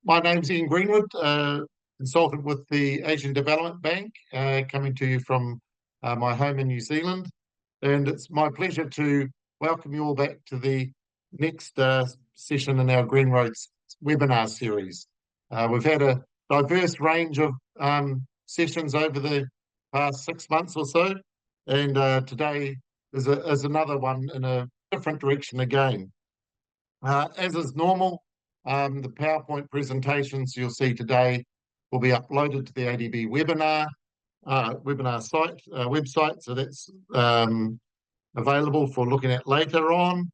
My name's Ian Greenwood, consultant with the Asian Development Bank, coming to you from my home in New Zealand. And it's my pleasure to welcome you all back to the next session in our Green Roads webinar series. We've had a diverse range of sessions over the past 6 months or so, and today is another one in a different direction again. As is normal, the PowerPoint presentations you'll see today will be uploaded to the ADB webinar website, so that's available for looking at later on.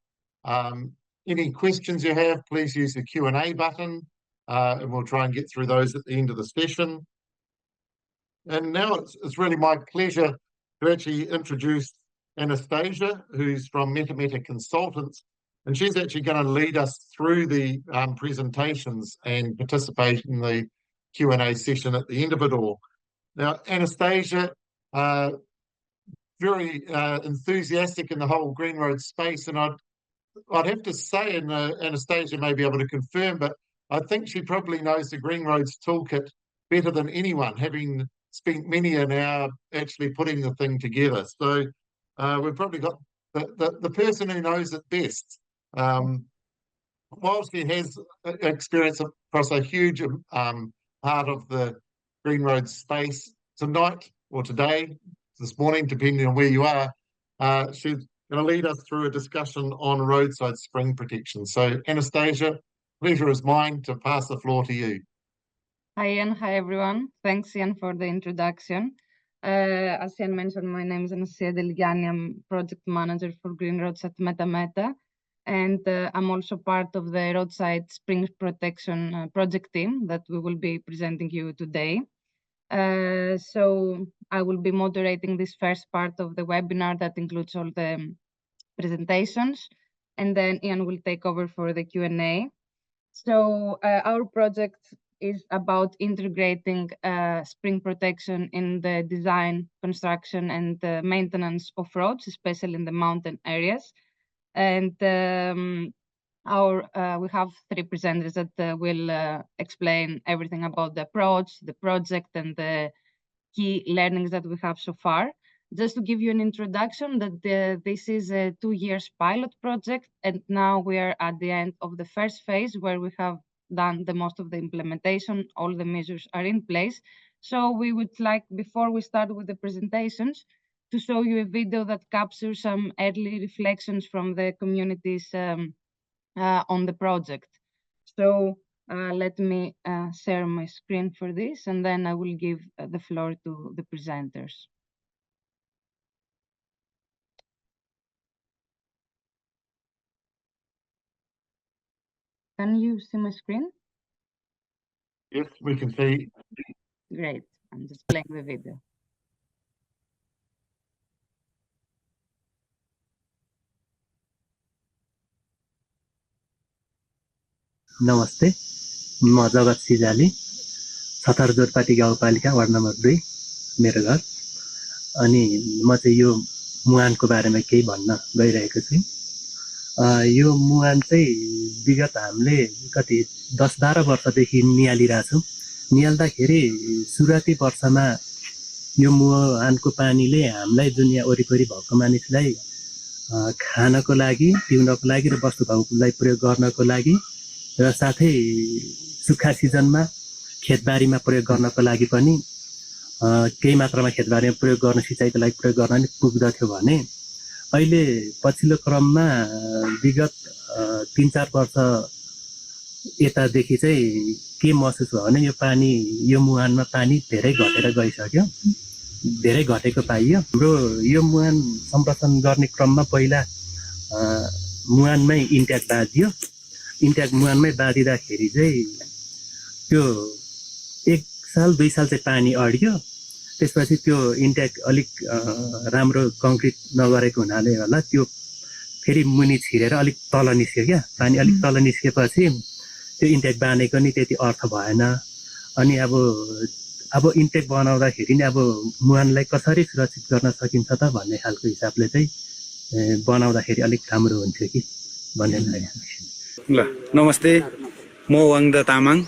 Any questions you have, please use the Q&A button, and we'll try and get through those at the end of the session. And now it's really my pleasure to actually introduce Anastasia, who's from Meta Consultants, and she's actually going to lead us through the presentations and participate in the Q&A session at the end of it all. Now, Anastasia, very enthusiastic in the whole Green Roads space, and I'd have to say, and Anastasia may be able to confirm, but I think she probably knows the Green Roads Toolkit better than anyone, having spent many an hour actually putting the thing together. So we've probably got the person who knows it best. Whilst she has experience across a huge part of the Green Roads space, tonight or today, this morning, depending on where you are, she's going to lead us through a discussion on roadside spring protection. So Anastasia, pleasure is mine to pass the floor to you. Hi Ian, hi everyone. Thanks Ian for the introduction. As Ian mentioned, my name is Anastasia Deligiani. I'm project manager for Green Roads at Meta, and I'm also part of the Roadside Spring Protection project team that we will be presenting you today. So I will be moderating this first part of the webinar that includes all the presentations, and then Ian will take over for the Q&A. So our project is about integrating spring protection in the design, construction, and maintenance of roads, especially in the mountain areas. And we have 3 presenters that will explain everything about the approach, the project, and the key learnings that we have so far. Just to give you an introduction, that this is a 2 years pilot project, and now we are at the end of the first phase where we have done the most of the implementation. All the measures are in place. So we would like, before we start with the presentations, to show you a video that captures some early reflections from the communities on the project. So let me share my screen for this, and then I will give the floor to the presenters. Can you see my screen? Yes, we can see. Great. I'm just playing the video. नमस्ते, म जगत सिजाली, छतर जोरपाटी गाउँपालिका ward number 2 मेरो घर। अनि म चाहिँ यो मुहानको बारेमा केही भन्न गइरहेको छु। यो मुहान चाहिँ विगत हामीले कति 10-12 वर्षदेखि नियालिरहेछौँ। नियाल्दाखेरि सुरुवाती वर्षमा यो मुहानको पानीले हामीलाई दुनिया वरिपरि भएको मानिसलाई खानको लागि, पिउनको लागि र वस्तुभाउलाई प्रयोग गर्नको लागि र साथै सुक्खा सिजनमा खेतबारीमा प्रयोग गर्नको लागि पनि केही मात्रामा खेतबारीमा प्रयोग गर्न, सिँचाइको लागि प्रयोग गर्न नि पुग्दथ्यो भने अहिले पछिल्लो क्रममा विगत 3-4 वर्ष यतादेखि चाहिँ के महसुस भयो भने यो मुहानमा पानी धेरै घटेर गइसक्यो, धेरै घटेको पाइयो। हाम्रो यो मुहान सम्प्रेषण गर्ने क्रममा पहिला मुहानमै इन्ट्याक बाँधियो। इन्ट्याक मुहानमै बाँधिदाखेरि चाहिँ त्यो 1 साल 2 साल चाहिँ पानी अड्यो। त्यसपछि त्यो इन्ट्याक अलिक राम्रो कङ्क्रिट नगरेको हुनाले होला त्यो फेरि मुनि छिरेर अलिक तल निस्क्यो क्या। पानी अलिक तल निस्केपछि त्यो इन्ट्याक बाँधेको नि त्यति अर्थ भएन। अनि अब इन्ट्याक बनाउँदाखेरि नि अब मुहानलाई कसरी सुरक्षित गर्न सकिन्छ त भन्ने खालको हिसाबले चाहिँ बनाउँदाखेरि अलिक राम्रो हुन्थ्यो कि भन्ने लाग्यो। ल नमस्ते, म वाङदा तामाङ,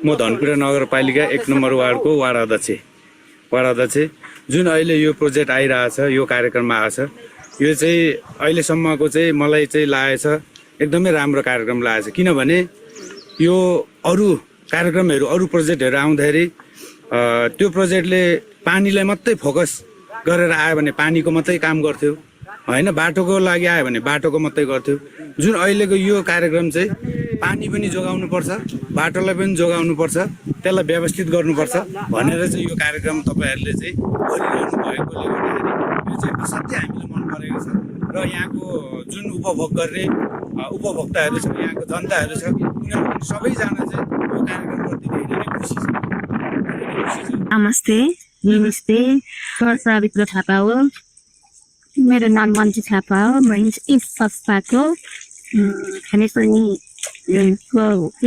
म धनकुटा नगरपालिका 1 नम्बर वार्डको वार्ड अध्यक्ष। जुन अहिले यो प्रोजेक्ट आइरहेछ, यो कार्यक्रममा आछ, यो चाहिँ अहिलेसम्मको चाहिँ मलाई चाहिँ लागेछ एकदमै राम्रो कार्यक्रम लागेछ। किनभने यो अरू कार्यक्रमहरू, अरू प्रोजेक्टहरू आउँदाखेरि त्यो प्रोजेक्टले पानीलाई मात्रै फोकस गरेर आयो भने पानीको मात्रै काम गर्थ्यो, हैन, बाटोको लागि आयो भने बाटोको मात्रै गर्थ्यो। जुन अहिलेको यो कार्यक्रम चाहिँ पानी पनि जोगाउनु पर्छ, बाटोलाई पनि जोगाउनु पर्छ, त्यसलाई व्यवस्थित गर्नुपर्छ भनेर चाहिँ यो कार्यक्रम तपाईहरुले चाहिँ गरिरहनु भएकोले गर्दाखेरि यो चाहिँ असाध्यै हामीलाई मन परेको छ। र यहाँको जुन उपभोग गर्ने उपभोक्ताहरू छ, यहाँको जनताहरू छ, उनीहरू सबैजना चाहिँ यो कार्यक्रमप्रति धेरै नै खुसी छ। नमस्ते, नमस्ते, पवित्र थापा हो। मेरो नाम मन्जु थापा हो। म इस संस्थाको हामी पनि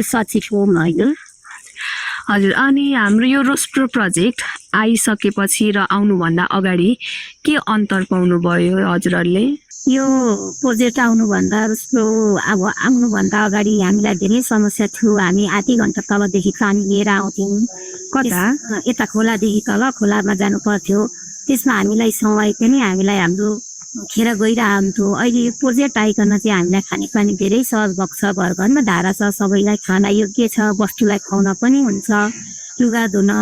सचिव हो मैले। हजुर, अनि हाम्रो यो रोस्प्रो प्रोजेक्ट आइसकेपछि र आउनुभन्दा अगाडि के अन्तर पाउनुभयो हजुरहरूले? यो प्रोजेक्ट आउनुभन्दा रोस्प्रो अब आउनुभन्दा अगाडि हामीलाई धेरै समस्या थियो। हामी आधी घन्टा तलदेखि पानी लिएर आउँथ्यौँ, कता यता खोलादेखि तल खोलामा जानु पर्थ्यो। त्यसमा हामीलाई समय पनि हामीलाई हाम्रो खेर गइरहन्थ्यो। अहिले यो प्रोजेक्ट आइकन चाहिँ हामीलाई खानेपानी धेरै सहज भएको छ। घर घरमा धारा छ, सबैलाई खाना योग्य छ, वस्तुलाई खुवाउन पनि हुन्छ, लुगा धुन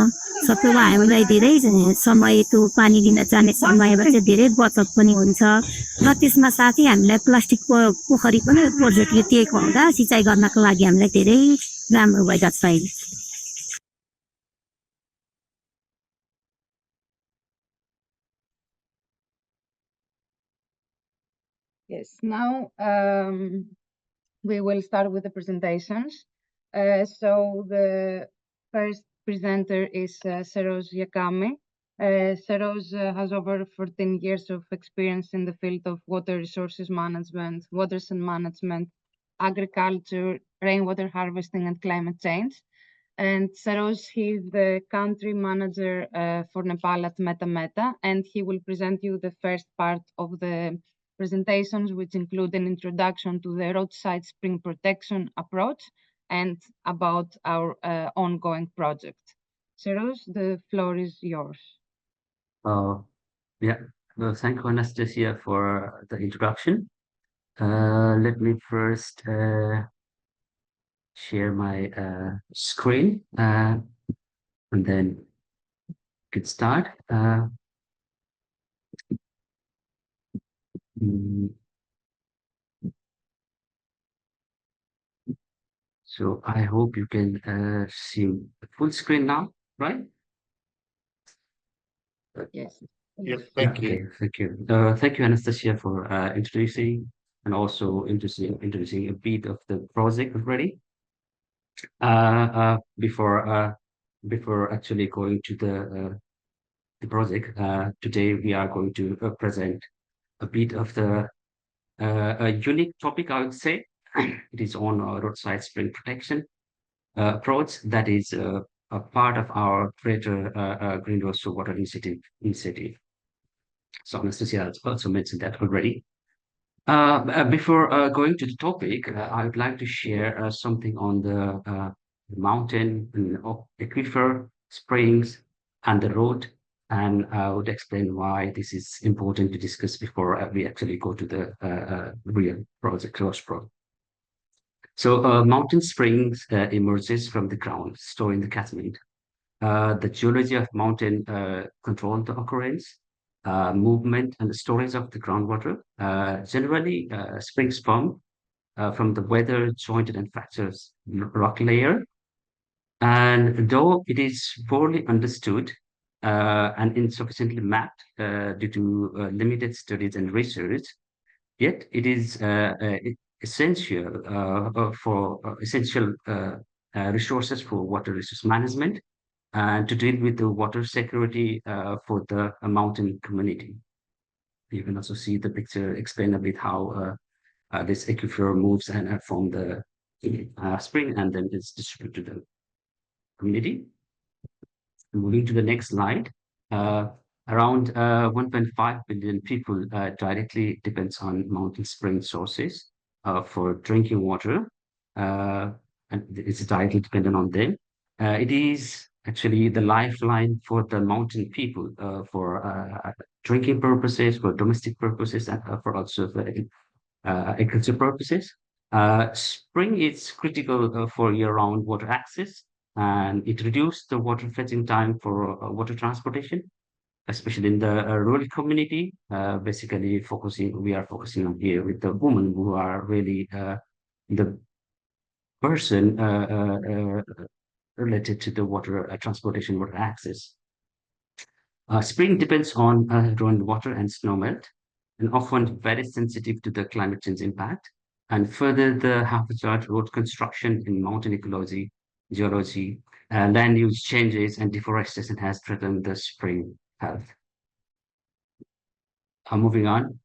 सबैमा हामीलाई धेरै समय त्यो पानी लिन जाने समयमा चाहिँ धेरै बचत पनि हुन्छ। र त्यसमा साथै हामीलाई प्लास्टिक पोखरी पनि प्रोजेक्टले दिएको हुँदा सिँचाइ गर्नको लागि हामीलाई धेरै राम्रो भइरहेको छ अहिले। Yes, now we will start with the presentations. So the first presenter is Seroz Yakame. Seroz has over 14 years of experience in the field of water resources management, watershed management, agriculture, rainwater harvesting, and climate change. And Seroz, he's the country manager for Nepal at Meta, and he will present you the first part of the presentations, which include an introduction to the roadside spring protection approach and about our ongoing project. Seroz, the floor is yours. Yeah, thank you, Anastasia, for the introduction. Let me first share my screen and then get start. So I hope you can see the full screen now, right? Yes. Yes, thank you. Okay, thank you. Thank you, Anastasia, for introducing and also introducing a bit of the project already. Before actually going to the project, today we are going to present a bit of the a unique topic, I would say. It is on roadside spring protection approach that is a part of our greater Green Roads Water initiative. So Anastasia has also mentioned that already. Before going to the topic, I would like to share something on the mountain, aquifer, springs, and the road, and I would explain why this is important to discuss before we actually go to the real project, RoSPro. So mountain springs emerges from the ground, storing the catchment. The geology of mountain control the occurrence, movement, and the storage of the groundwater. Generally, springs form from the weather jointed and fractured rock layer. And though it is poorly understood and insufficiently mapped due to limited studies and research, yet it is essential for essential resources for water resource management and to deal with the water security for the mountain community. You can also see the picture explain a bit how this aquifer moves and from the spring and then it's distributed to the community. Moving to the next slide, around 1.5 billion people directly depends on mountain spring sources for drinking water. and it's directly dependent on them. It is actually the lifeline for the mountain people for drinking purposes, for domestic purposes, and for also the agriculture purposes. Spring is critical for year-round water access, and it reduces the water fetching time for water transportation, especially in the rural community. Basically, we are focusing on here with the women who are really the person related to the water transportation, water access. Spring depends on rainwater and snowmelt, and often very sensitive to the climate change impact. And further, the haphazard road construction in mountain ecology, geology, land use changes, and deforestation has threatened the spring health. Moving on,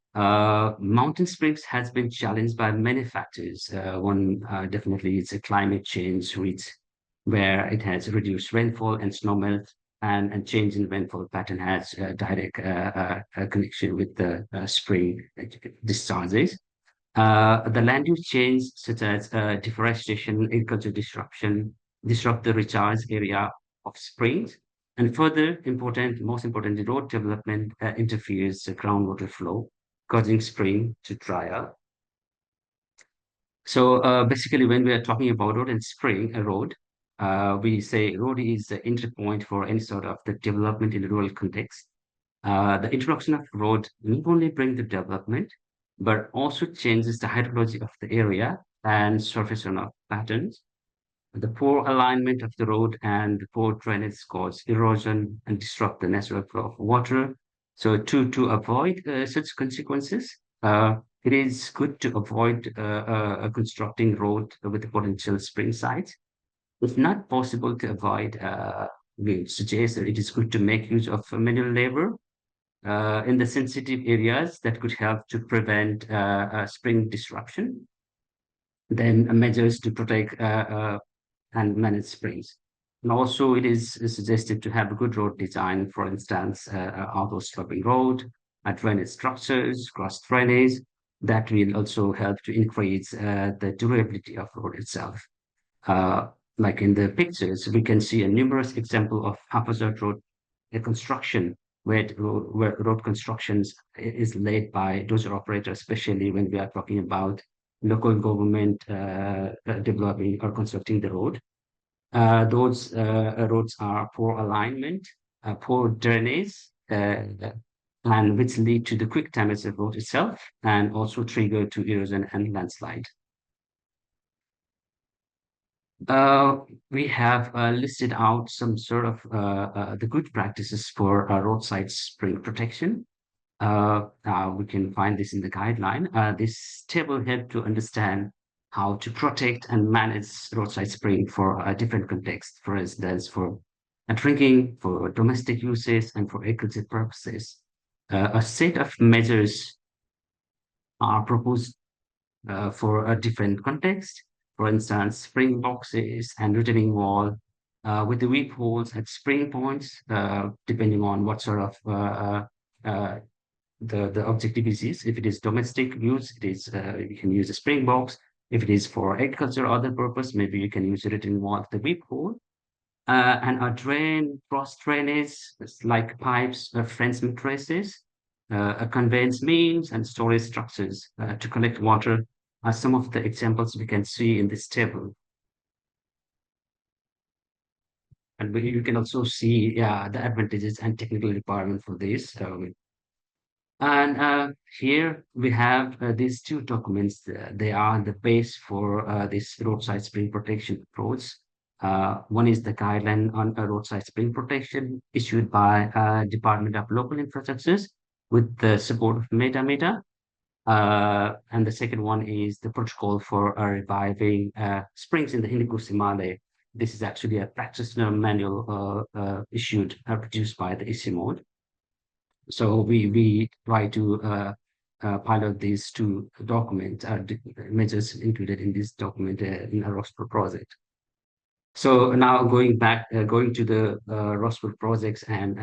mountain springs has been challenged by many factors. One definitely is a climate change, where it has reduced rainfall and snowmelt, and change in rainfall pattern has a direct connection with the spring discharges. The land use change, such as deforestation, agriculture disruption, disrupt the recharge area of springs. And further most important, road development interferes the groundwater flow, causing spring to dry up. So basically, when we are talking about road and spring, a road, we say road is the entry point for any sort of the development in a rural context. The introduction of road not only brings the development, but also changes the hydrology of the area and surface runoff patterns. The poor alignment of the road and the poor drainage cause erosion and disrupt the natural flow of water. So to avoid such consequences, it is good to avoid constructing road with the potential spring sites. If not possible to avoid, we suggest that it is good to make use of manual labor in the sensitive areas that could help to prevent spring disruption. Then measures to protect and manage springs. And also, it is suggested to have a good road design, for instance, outdoor sloping road, drainage structures, cross drainage. That will also help to increase the durability of road itself. Like in the pictures, we can see a numerous example of haphazard road construction, where road constructions is led by dozer operators, especially when we are talking about local government developing or constructing the road. Those roads are poor alignment, poor drainage, and which lead to the quick damage of the road itself, and also trigger to erosion and landslide. We have listed out some sort of the good practices for roadside spring protection. We can find this in the guideline. This table helps to understand how to protect and manage roadside spring for a different context. For instance, for drinking, for domestic uses, and for agriculture purposes. A set of measures are proposed for a different context. For instance, spring boxes and retaining wall with the weep holes at spring points, depending on what sort of the objective is. If it is domestic use, it is you can use a spring box. If it is for agriculture or other purpose, maybe you can use a retaining wall at the weep hole. And a drain, cross drainage, like pipes, fence matrices, conveyance means, and storage structures to collect water are some of the examples we can see in this table. And you can also see the advantages and technical requirement for this. And here we have these two documents. They are the base for this roadside spring protection approach. One is the guideline on roadside spring protection issued by Department of Local Infrastructures with the support of Meta. And the second one is the protocol for reviving springs in the Hindu Kush Himalaya. This is actually a practitioner manual issued, produced by the ICMOD. So we try to pilot these two documents, measures included in this document in our RoSPro project. So now going to the RoSPro projects and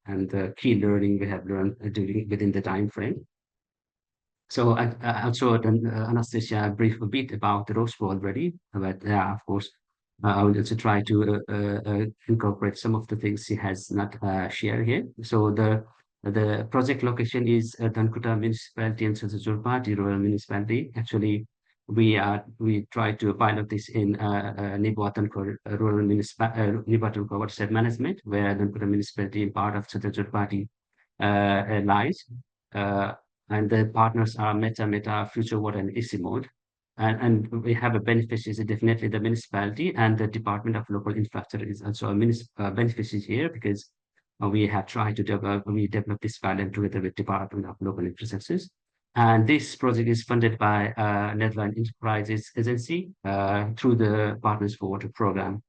the key learning we have learned within the time frame. So I also Anastasia briefed a bit about the RoSPro already, but yeah, of course, I will also try to incorporate some of the things she has not shared here. So the project location is Dankuta Municipality and Sajurpati Rural Municipality. Actually, we try to pilot this in Nibuatankor Rural Municipality, Nibuatankor Watershed Management, where Dankuta Municipality and part of Sajurpati lies. And the partners are Meta, Future Water, and Easy Mode. And we have a beneficiary, definitely the municipality, and the Department of Local Infrastructure is also a beneficiary here, because we have tried to develop this pilot together with Department of Local Infrastructure. And this project is funded by Netherlands Enterprises Agency through the Partners for Water program.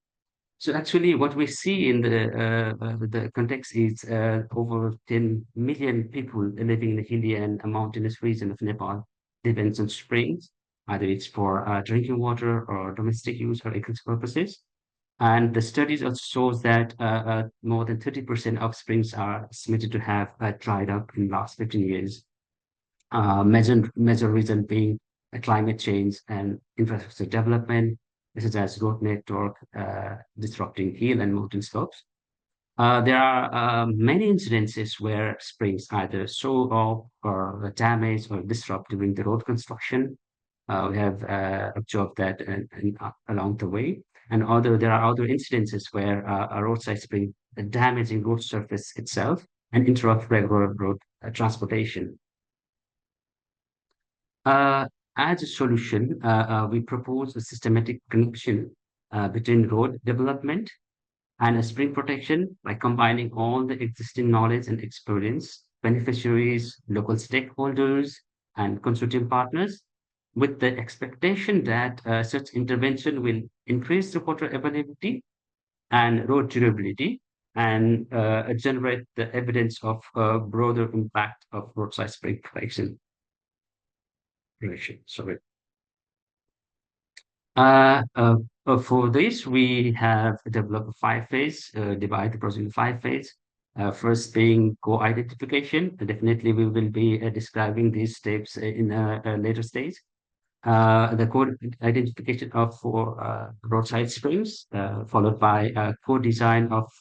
So actually, what we see in the context is over 10 million people living in the hilly and mountainous region of Nepal depends on springs, either it's for drinking water or domestic use or agricultural purposes. And the studies also shows that more than 30% of springs are estimated to have dried up in the last 15 years. Major reason being climate change and infrastructure development, such as road network disrupting hill and mountain slopes. There are many incidences where springs either show off or damage or disrupt during the road construction. We have observed that along the way. And there are other incidences where a roadside spring damaging road surface itself and interrupt regular road transportation. As a solution, we propose a systematic connection between road development and spring protection by combining all the existing knowledge and experience, beneficiaries, local stakeholders, and consortium partners, with the expectation that such intervention will increase the water availability and road durability and generate the evidence of broader impact of roadside spring protection. Sorry. For this, we have developed a 5-phase, divide the process in 5 phases. First being co-identification. Definitely, we will be describing these steps in a later stage. The co-identification of roadside springs, followed by co-design of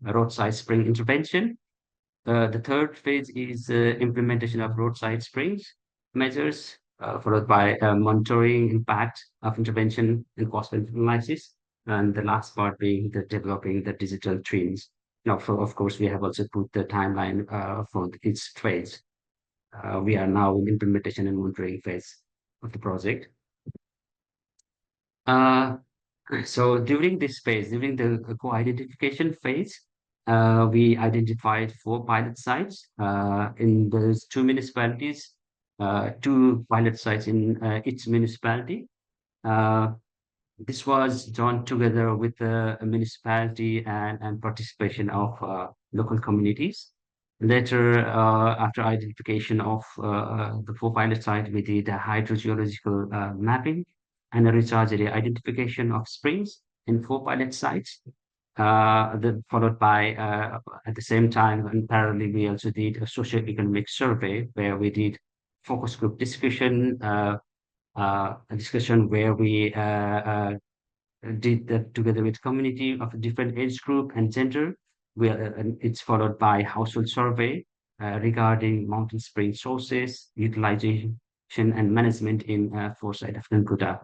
roadside spring intervention. The third phase is implementation of roadside springs measures, followed by monitoring impact of intervention and cost benefit analysis. And the last part being the developing the digital twins. Now, of course, we have also put the timeline for each phase. We are now in implementation and monitoring phase of the project. So during this phase, during the co-identification phase, we identified 4 pilot sites in those 2 municipalities, 2 pilot sites in each municipality. This was done together with the municipality and participation of local communities. Later, after identification of the 4 pilot sites, we did a hydrogeological mapping and a recharge area identification of springs in 4 pilot sites. Followed by, at the same time, and parallelly, we also did a socioeconomic survey where we did focus group discussion, a discussion where we did that together with community of different age group and gender. It's followed by household survey regarding mountain spring sources, utilization and management in foresight of Nankuta.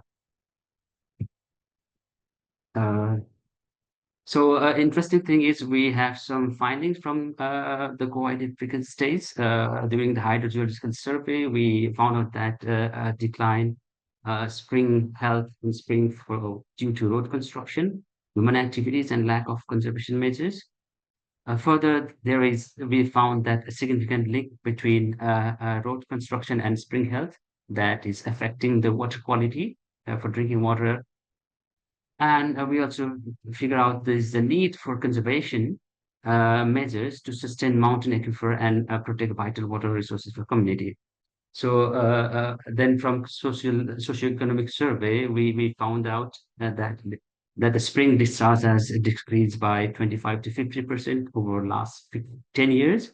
So interesting thing is we have some findings from the co-identification stage. During the hydrogeological survey, we found out that a decline spring health in spring due to road construction, human activities, and lack of conservation measures. Further, we found that a significant link between road construction and spring health that is affecting the water quality for drinking water. And we also figure out there's the need for conservation measures to sustain mountain aquifer and protect vital water resources for community. So then from socioeconomic survey, we found out that the spring discharge has decreased by 25 to 50% over last 10 years.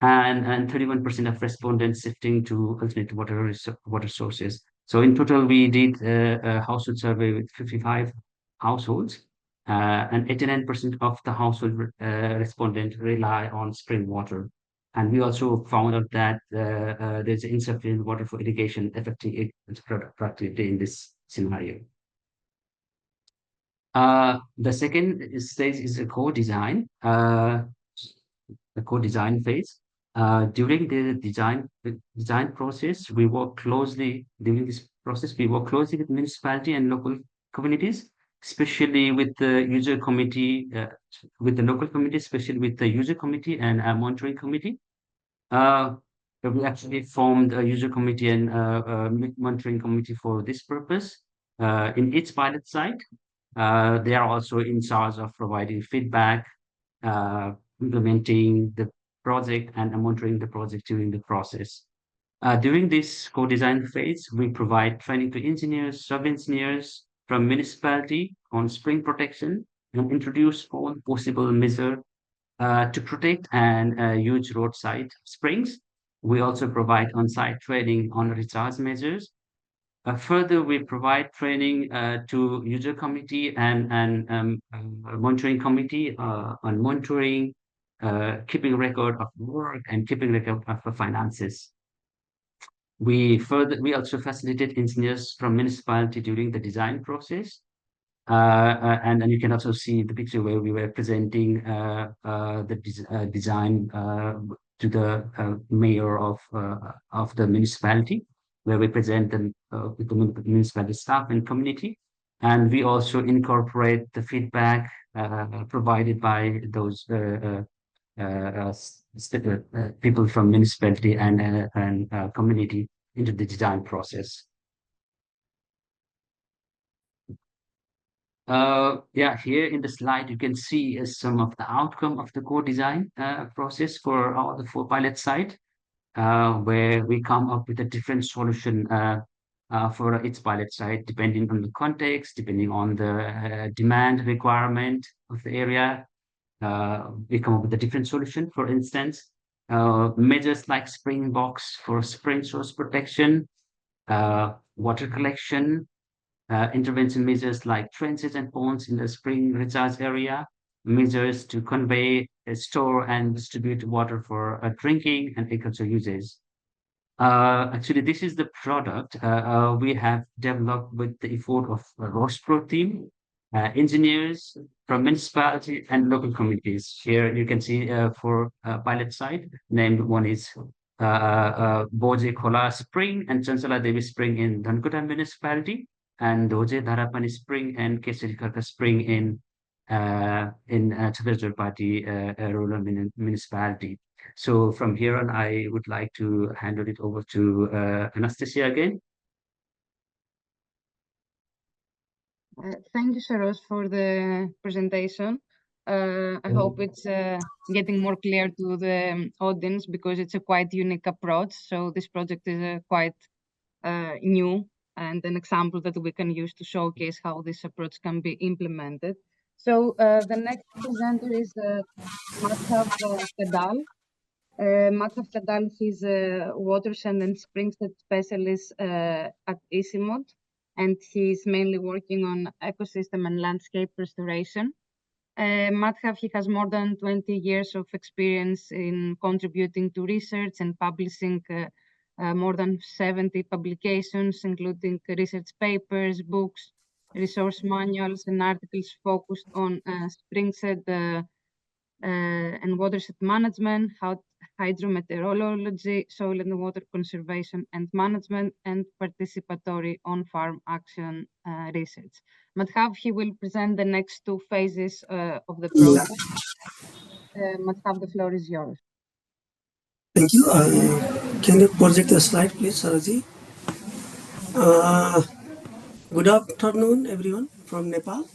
and 31% of respondents shifting to alternate water sources. So in total, we did a household survey with 55 households, and 89% of the household respondents rely on spring water. And we also found out that there's insufficient water for irrigation, affecting its productivity in this scenario. The second stage is a co-design, the co-design phase. During the design process, we work closely. During this process, we work closely with municipality and local communities, especially with the user committee, with the local committee, especially with the user committee and monitoring committee. We actually formed a user committee and monitoring committee for this purpose. In each pilot site, they are also in charge of providing feedback, implementing the project, and monitoring the project during the process. During this co-design phase, we provide training to engineers, sub-engineers from municipality on spring protection, and introduce all possible measures to protect and use roadside springs. We also provide on-site training on recharge measures. Further, we provide training to user committee and monitoring committee on monitoring, keeping record of work, and keeping record of finances. We also facilitate engineers from municipality during the design process. And you can also see the picture where we were presenting the design to the mayor of the municipality, where we present them with the municipality staff and community. And we also incorporate the feedback provided by those people from municipality and community into the design process. Here in the slide, you can see some of the outcome of the co-design process for all the 4 pilot sites, where we come up with a different solution for each pilot site, depending on the context, depending on the demand requirement of the area. We come up with a different solution. For instance, measures like spring box for spring source protection, water collection, intervention measures like trenches and ponds in the spring recharge area, measures to convey, store, and distribute water for drinking and agriculture uses. Actually, this is the product we have developed with the effort of RoSPro team, engineers from municipality and local communities. Here you can see 4 pilot site named. One is Boje Khola Spring and Chanchala Devi Spring in Dhankuta municipality, and Doje Dharapani Spring and Kesari Kharka Spring in Chhatrapati rural municipality. So from here on, I would like to hand it over to Anastasia again. Thank you, Saros, for the presentation. I hope it's getting more clear to the audience, because it's a quite unique approach. So this project is quite new and an example that we can use to showcase how this approach can be implemented. So the next presenter is Madhav Kadal. Madhav Kadal is a watershed and springside specialist at Isimod, and he's mainly working on ecosystem and landscape restoration. Madhav, he has more than 20 years of experience in contributing to research and publishing more than 70 publications, including research papers, books, resource manuals, and articles focused on springside and watershed management, hydrometeorology, soil and water conservation and management, and participatory on-farm action research. Madhav, he will present the next 2 phases of the project. Madhav, the floor is yours. Thank you. Can you project the slide, please, Sarojji? Good afternoon, everyone from Nepal.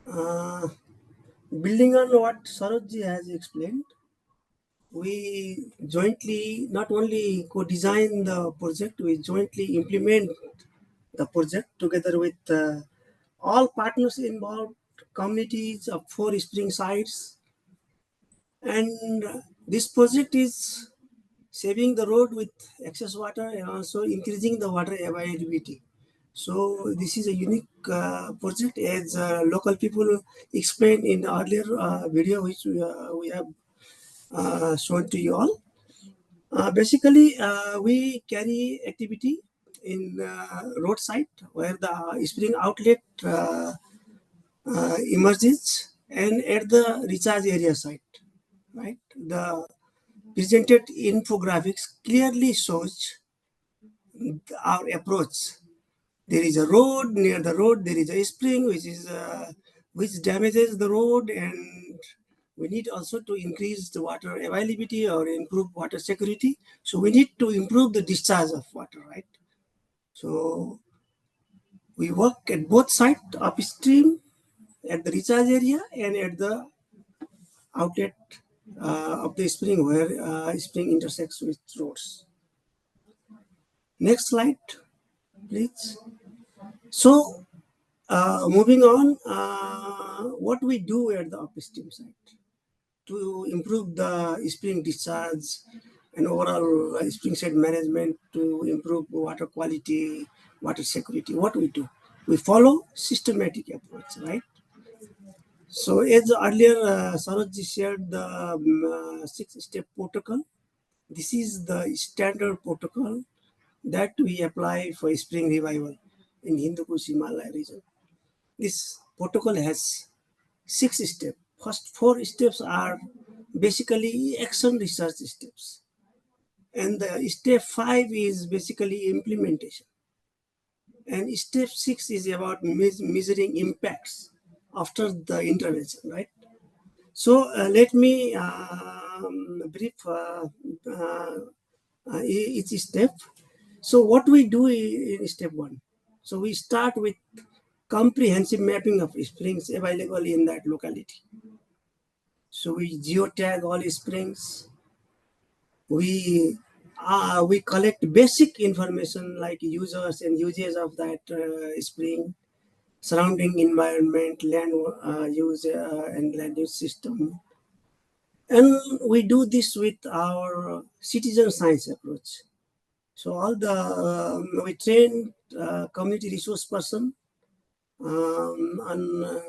Building on what Sarojji has explained, we jointly not only co-design the project, we jointly implement the project together with all partners involved, communities of 4 spring sites, and This project is saving the road with excess water and also increasing the water availability. So this is a unique project, as local people explained in the earlier video which we have shown to you all. Basically, we carry activity in roadside where the spring outlet emerges, and at the recharge area site, right? The presented infographics clearly shows our approach. There is a road, near the road there is a spring which damages the road, and we need also to increase the water availability or improve water security. So we need to improve the discharge of water, right? So we work at both sides, upstream at the recharge area and at the outlet of the spring where spring intersects with roads. Next slide, please. So moving on, what we do at the upstream site to improve the spring discharge and overall spring site management, to improve water quality, water security, what we do? We follow systematic approach, right? So as earlier Sarojji shared the 6-step protocol. This is the standard protocol that we apply for spring revival in Hindu Kush Himalaya region. This protocol has 6 steps. First 4 steps are basically action research steps. And the step 5 is basically implementation. And step 6 is about measuring impacts after the intervention, right? So let me brief each step. So what we do in step 1? So we start with comprehensive mapping of springs available in that locality. So we geotag all springs. We collect basic information like users and uses of that spring, surrounding environment, land use and land use system. And we do this with our citizen science approach. So all the we train community resource person on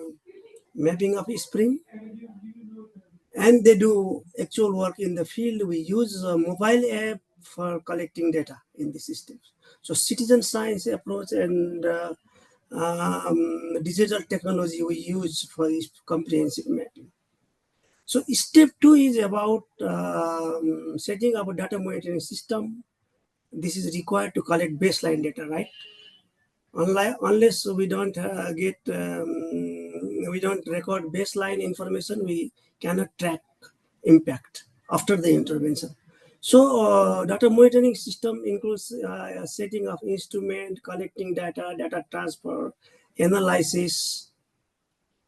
mapping of spring, and they do actual work in the field. We use a mobile app for collecting data in the systems. So citizen science approach and digital technology we use for this comprehensive mapping. So step 2 is about setting up a data monitoring system. This is required to collect baseline data, right? Unless we don't we don't record baseline information, we cannot track impact after the intervention. So data monitoring system includes setting of instrument, collecting data, data transfer, analysis.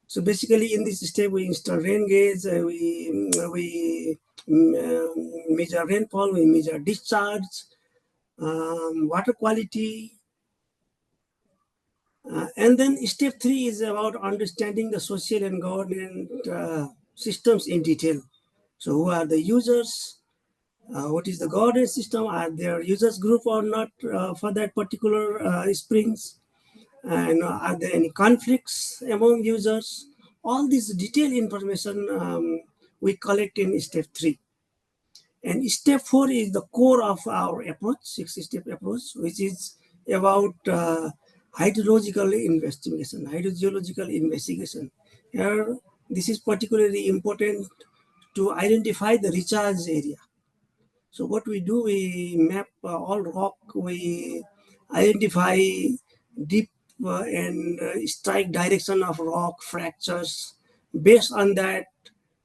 So basically in this step we install rain gauge, we measure rainfall, we measure discharge, water quality. And then step 3 is about understanding the social and governance systems in detail. So who are the users? What is the governance system? Are there users group or not for that particular springs? And are there any conflicts among users? All this detailed information we collect in step 3. And step 4 is the core of our approach, 6-step approach, which is about hydrological investigation, hydrogeological investigation. Here, this is particularly important to identify the recharge area. So what we do, we map all rock, we identify deep and strike direction of rock fractures. Based on that,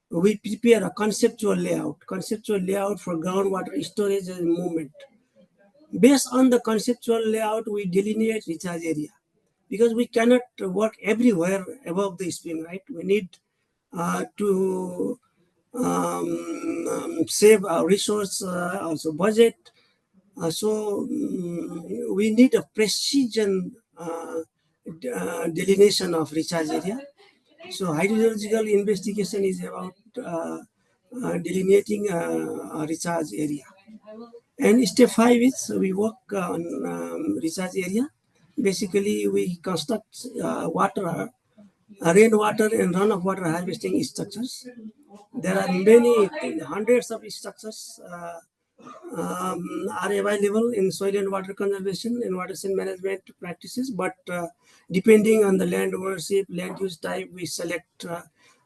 we prepare a conceptual layout for groundwater storage and movement. Based on the conceptual layout, we delineate recharge area, because we cannot work everywhere above the spring, right? We need to save our resource, also budget. So we need a precision delineation of recharge area. So hydrological investigation is about delineating a recharge area. And step 5 is we work on recharge area. Basically, we construct rainwater and runoff water harvesting structures. There are many hundreds of structures are available in soil and water conservation and watershed management practices, but depending on the land ownership, land use type, we select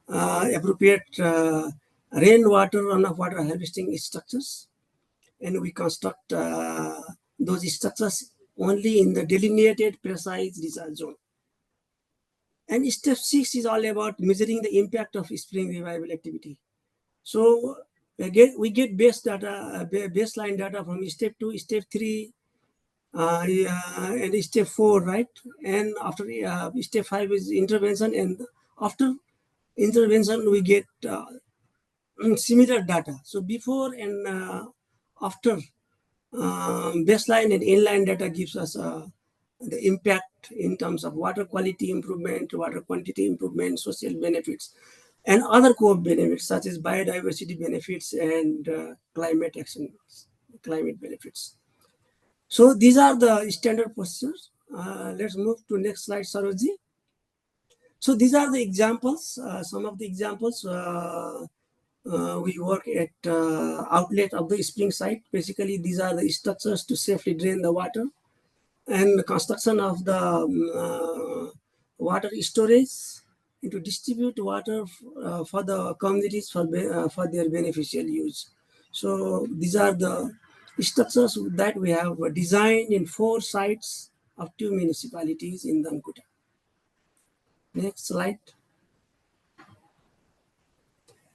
appropriate rainwater runoff water harvesting structures, and we construct those structures only in the delineated precise recharge zone. And step 6 is all about measuring the impact of spring revival activity. So we get baseline data from step 2, step 3, and step 4, right? And after step 5 is intervention, and after intervention we get similar data. So before and after baseline and inline data gives us the impact in terms of water quality improvement, water quantity improvement, social benefits, and other core benefits such as biodiversity benefits and climate actions, climate benefits. So these are the standard procedures. Let's move to next slide, Sarojji. So these are the examples, some of the examples. We work at outlet of the spring site. Basically, these are the structures to safely drain the water, and the construction of the water storage and to distribute water for the communities for their beneficial use. So these are the structures that we have designed in 4 sites of 2 municipalities in Dankuta. Next slide.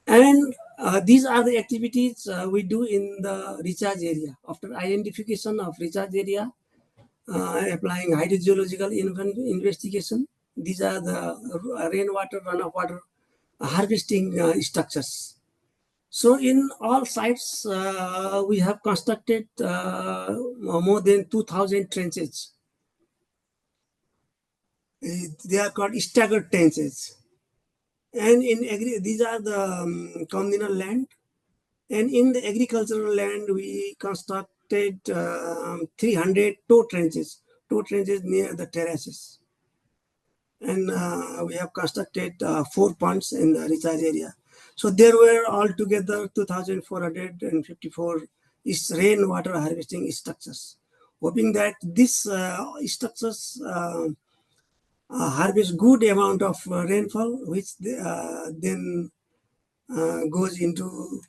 And these are the activities we do in the recharge area. After identification of recharge area, applying hydrogeological investigation, these are the rainwater, runoff water harvesting structures. So in all sites, we have constructed more than 2,000 trenches. They are called staggered trenches. And in these are the communal land. And in the agricultural land, we constructed 300 toe trenches near the terraces. And we have constructed 4 ponds in the recharge area. So there were altogether 2,454 rainwater harvesting structures. Hoping that these structures harvest good amount of rainfall, which then goes into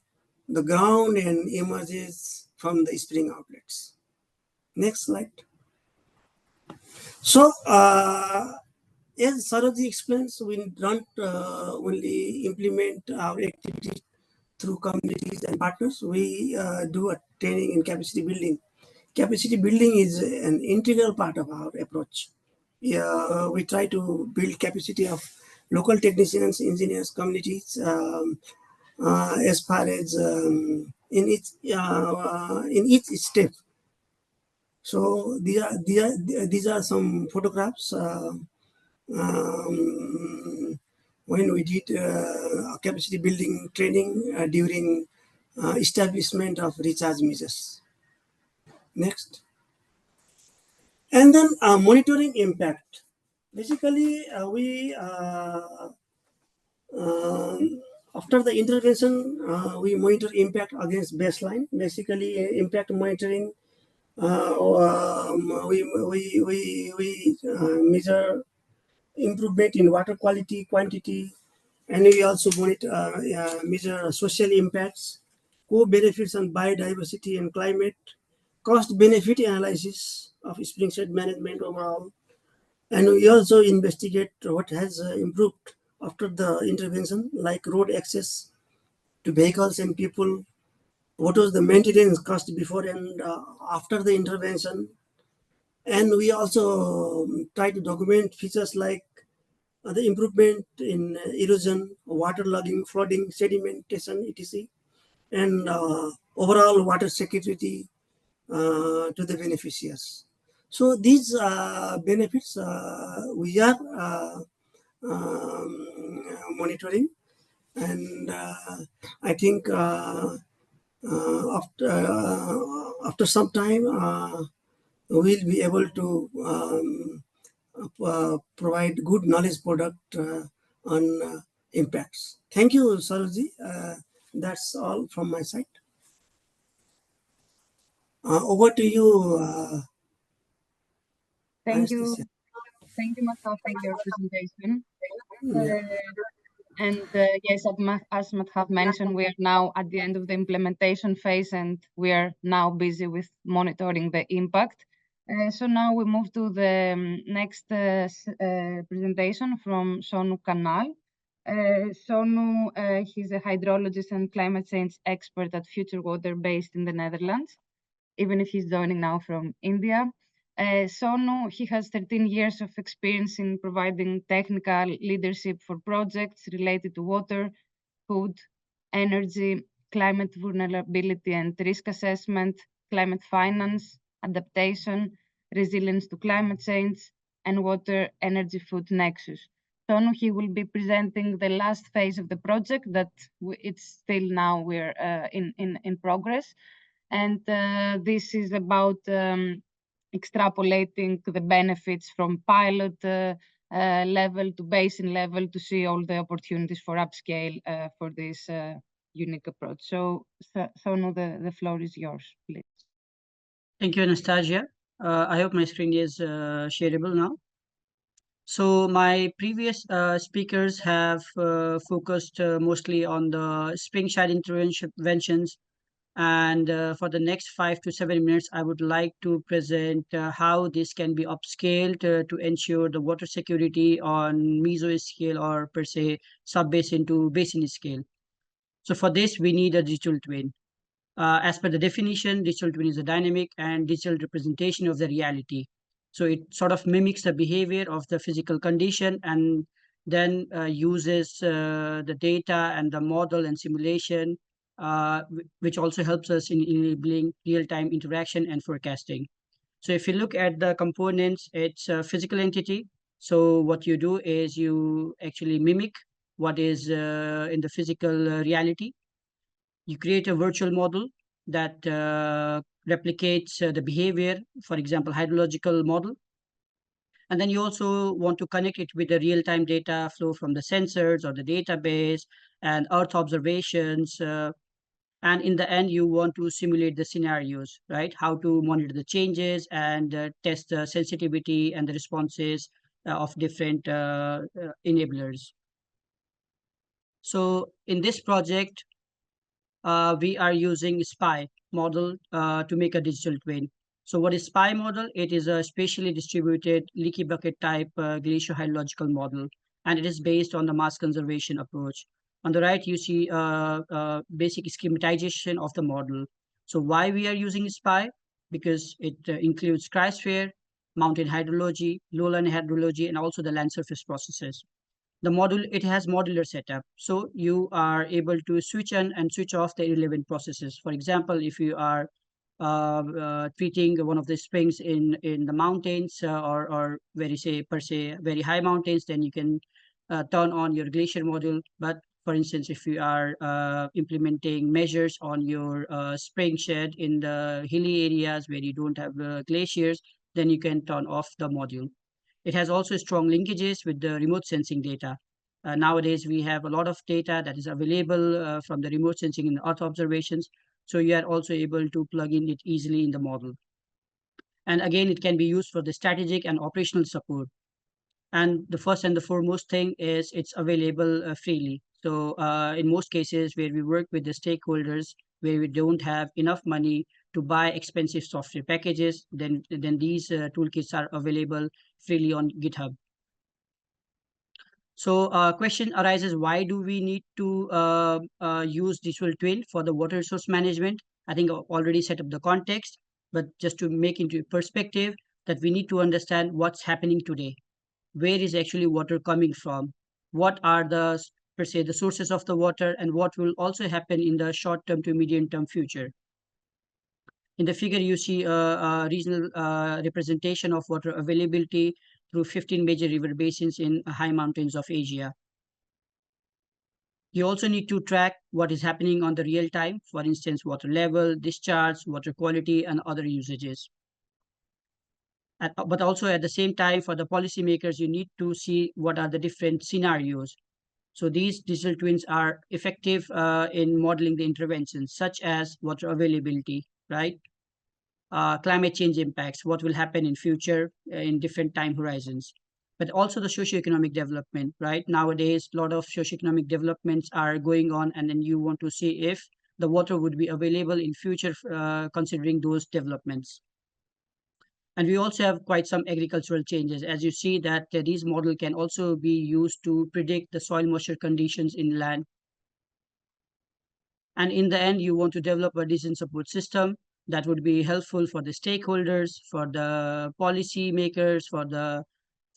the ground and emerges from the spring outlets. Next slide. So, as Sarojji explains, we don't only implement our activities through communities and partners. We do a training in capacity building. Capacity building is an integral part of our approach. We try to build capacity of local technicians, engineers, communities, as far as in each step. So these are some photographs when we did capacity building training during establishment of recharge measures. Next. And then monitoring impact. Basically, we after the intervention, we monitor impact against baseline. Basically, impact monitoring. We measure improvement in water quality, quantity, and we also measure social impacts, co-benefits on biodiversity and climate, cost-benefit analysis of springside management overall, and we also investigate what has improved after the intervention, like road access to vehicles and people, what was the maintenance cost before and after the intervention. And we also try to document features like the improvement in erosion, waterlogging, flooding, sedimentation, etc. And overall water security to the beneficiaries. So these benefits we are monitoring. and I think after some time we'll be able to provide good knowledge product on impacts. Thank you, Sarojji. That's all from my side. Over to you, Thank you. Anastasia. Thank you, Mustafa, for your presentation. Yeah. Yes, as Matt mentioned, we are now at the end of the implementation phase, and we are now busy with monitoring the impact. So now we move to the next presentation from Sonu Kanal. Sonu, he's a hydrologist and climate change expert at Future Water based in the Netherlands, even if he's joining now from India. Sonu, he has 13 years of experience in providing technical leadership for projects related to water, food, energy, climate vulnerability and risk assessment, climate finance, adaptation, resilience to climate change, and water, energy, food nexus. Sonu, he will be presenting the last phase of the project that it's still now we're in progress. And this is about extrapolating the benefits from pilot level to basin level to see all the opportunities for upscale for this unique approach. So, Sonu, the floor is yours, please. Thank you, Anastasia. I hope my screen is shareable now. So my previous speakers have focused mostly on the spring side interventions. And for the next 5 to 7 minutes, I would like to present how this can be upscaled to ensure the water security on meso scale or per se sub-basin to basin scale. So for this, we need a digital twin. As per the definition, digital twin is a dynamic and digital representation of the reality. So it sort of mimics the behavior of the physical condition and then uses the data and the model and simulation, which also helps us in enabling real-time interaction and forecasting. So if you look at the components, it's a physical entity. So what you do is you actually mimic what is in the physical reality. You create a virtual model that replicates the behavior, for example, hydrological model. And then you also want to connect it with the real-time data flow from the sensors or the database and Earth observations. And in the end, you want to simulate the scenarios, right? How to monitor the changes and test the sensitivity and the responses of different enablers. So in this project, we are using SPY model to make a digital twin. So what is SPY model? It is a spatially distributed leaky bucket type glacial-hydrological model, and it is based on the mass conservation approach. On the right, you see basic schematization of the model. So why we are using SPY? Because it includes cryosphere, mountain hydrology, lowland hydrology, and also the land surface processes. The module, it has modular setup, so you are able to switch on and switch off the irrelevant processes. For example, if you are treating one of the springs in the mountains or very say per se very high mountains, then you can turn on your glacier module. But for instance, if you are implementing measures on your spring shed in the hilly areas where you don't have glaciers, then you can turn off the module. It has also strong linkages with the remote sensing data. Nowadays, we have a lot of data that is available from the remote sensing and Earth observations. So you are also able to plug in it easily in the model. And again, it can be used for the strategic and operational support. And the first and the foremost thing is it's available freely. So in most cases where we work with the stakeholders, where we don't have enough money to buy expensive software packages, then these toolkits are available freely on GitHub. So question arises, why do we need to use digital twin for the water resource management? I think I already set up the context, but just to make into perspective that we need to understand what's happening today. Where is actually water coming from? What are the, per se, the sources of the water, and what will also happen in the short term to medium term future? In the figure, you see a regional representation of water availability through 15 major river basins in high mountains of Asia. You also need to track what is happening on the real time, for instance, water level, discharge, water quality, and other usages. But also at the same time, for the policymakers, you need to see what are the different scenarios. So these digital twins are effective in modeling the interventions, such as water availability, right? Climate change impacts, what will happen in future in different time horizons, but also the socioeconomic development, right? Nowadays, a lot of socioeconomic developments are going on, and then you want to see if the water would be available in future, considering those developments. And we also have quite some agricultural changes. As you see that these model can also be used to predict the soil moisture conditions in land. And in the end, you want to develop a decision support system that would be helpful for the stakeholders, for the policy makers, for the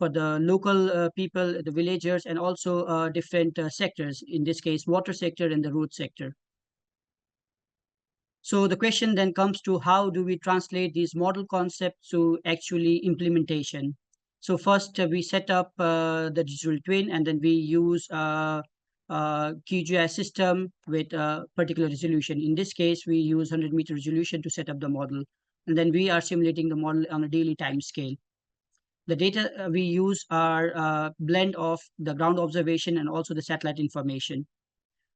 local people, the villagers, and also different sectors, in this case, water sector and the road sector. So the question then comes to how do we translate these model concepts to actually implementation? So first we set up the digital twin, and then we use QGIS system with a particular resolution. In this case, we use 100-meter resolution to set up the model. And then we are simulating the model on a daily time scale. The data we use are a blend of the ground observation and also the satellite information.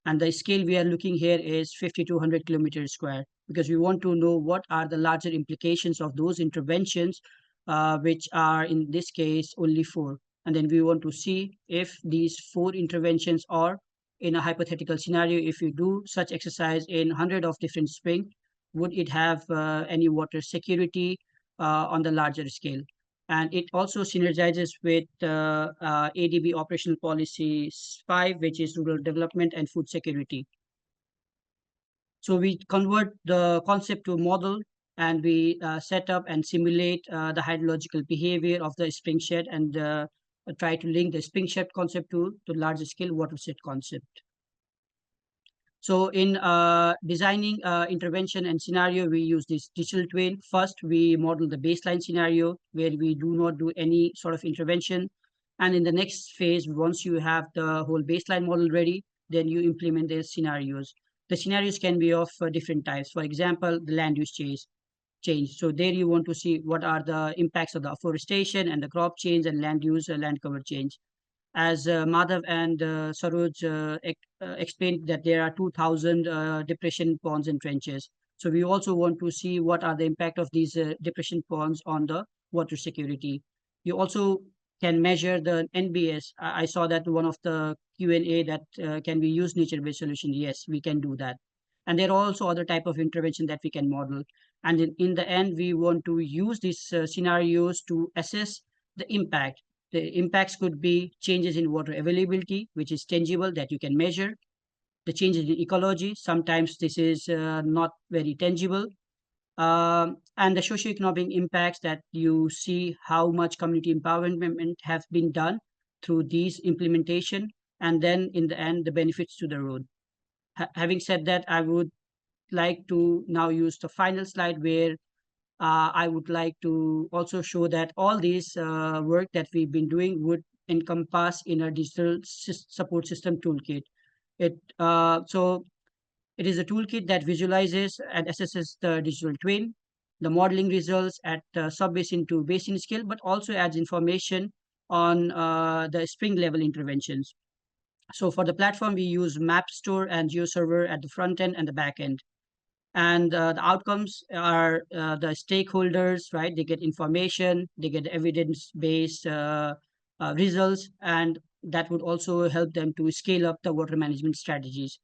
And the scale we are looking here is 50 to 100 kilometers square, because we want to know what are the larger implications of those interventions, which are in this case only 4. And then we want to see if these 4 interventions are in a hypothetical scenario, if you do such exercise in 100 of different springs, would it have any water security on the larger scale? And it also synergizes with ADB operational policy 5, which is rural development and food security. So we convert the concept to a model, and we set up and simulate the hydrological behavior of the spring shed, and try to link the spring shed concept to larger scale watershed concept. So in designing intervention and scenario, we use this digital twin. First, we model the baseline scenario where we do not do any sort of intervention. And in the next phase, once you have the whole baseline model ready, then you implement the scenarios. The scenarios can be of different types. For example, the land use change. So there you want to see what are the impacts of the afforestation and the crop change and land use, land cover change. As Madhav and Saroj explained, that there are 2,000 depression ponds and trenches. So we also want to see what are the impact of these depression ponds on the water security. You also can measure the NBS. I saw that one of the Q&A that can we use nature-based solution? Yes, we can do that. And there are also other type of intervention that we can model. And in the end, we want to use these scenarios to assess the impact. The impacts could be changes in water availability, which is tangible that you can measure. The changes in ecology, sometimes this is not very tangible. And the socioeconomic impacts that you see how much community empowerment have been done through these implementation. And then in the end, the benefits to the road. Having said that, I would like to now use the final slide where I would like to also show that all these work that we've been doing would encompass in a digital support system toolkit. So it is a toolkit that visualizes and assesses the digital twin, the modeling results at sub-basin to basin scale, but also adds information on the spring level interventions. So for the platform, we use map store and GeoServer at the front end and the back end. And the outcomes are the stakeholders, right? They get information, they get evidence-based results, and that would also help them to scale up the water management strategies.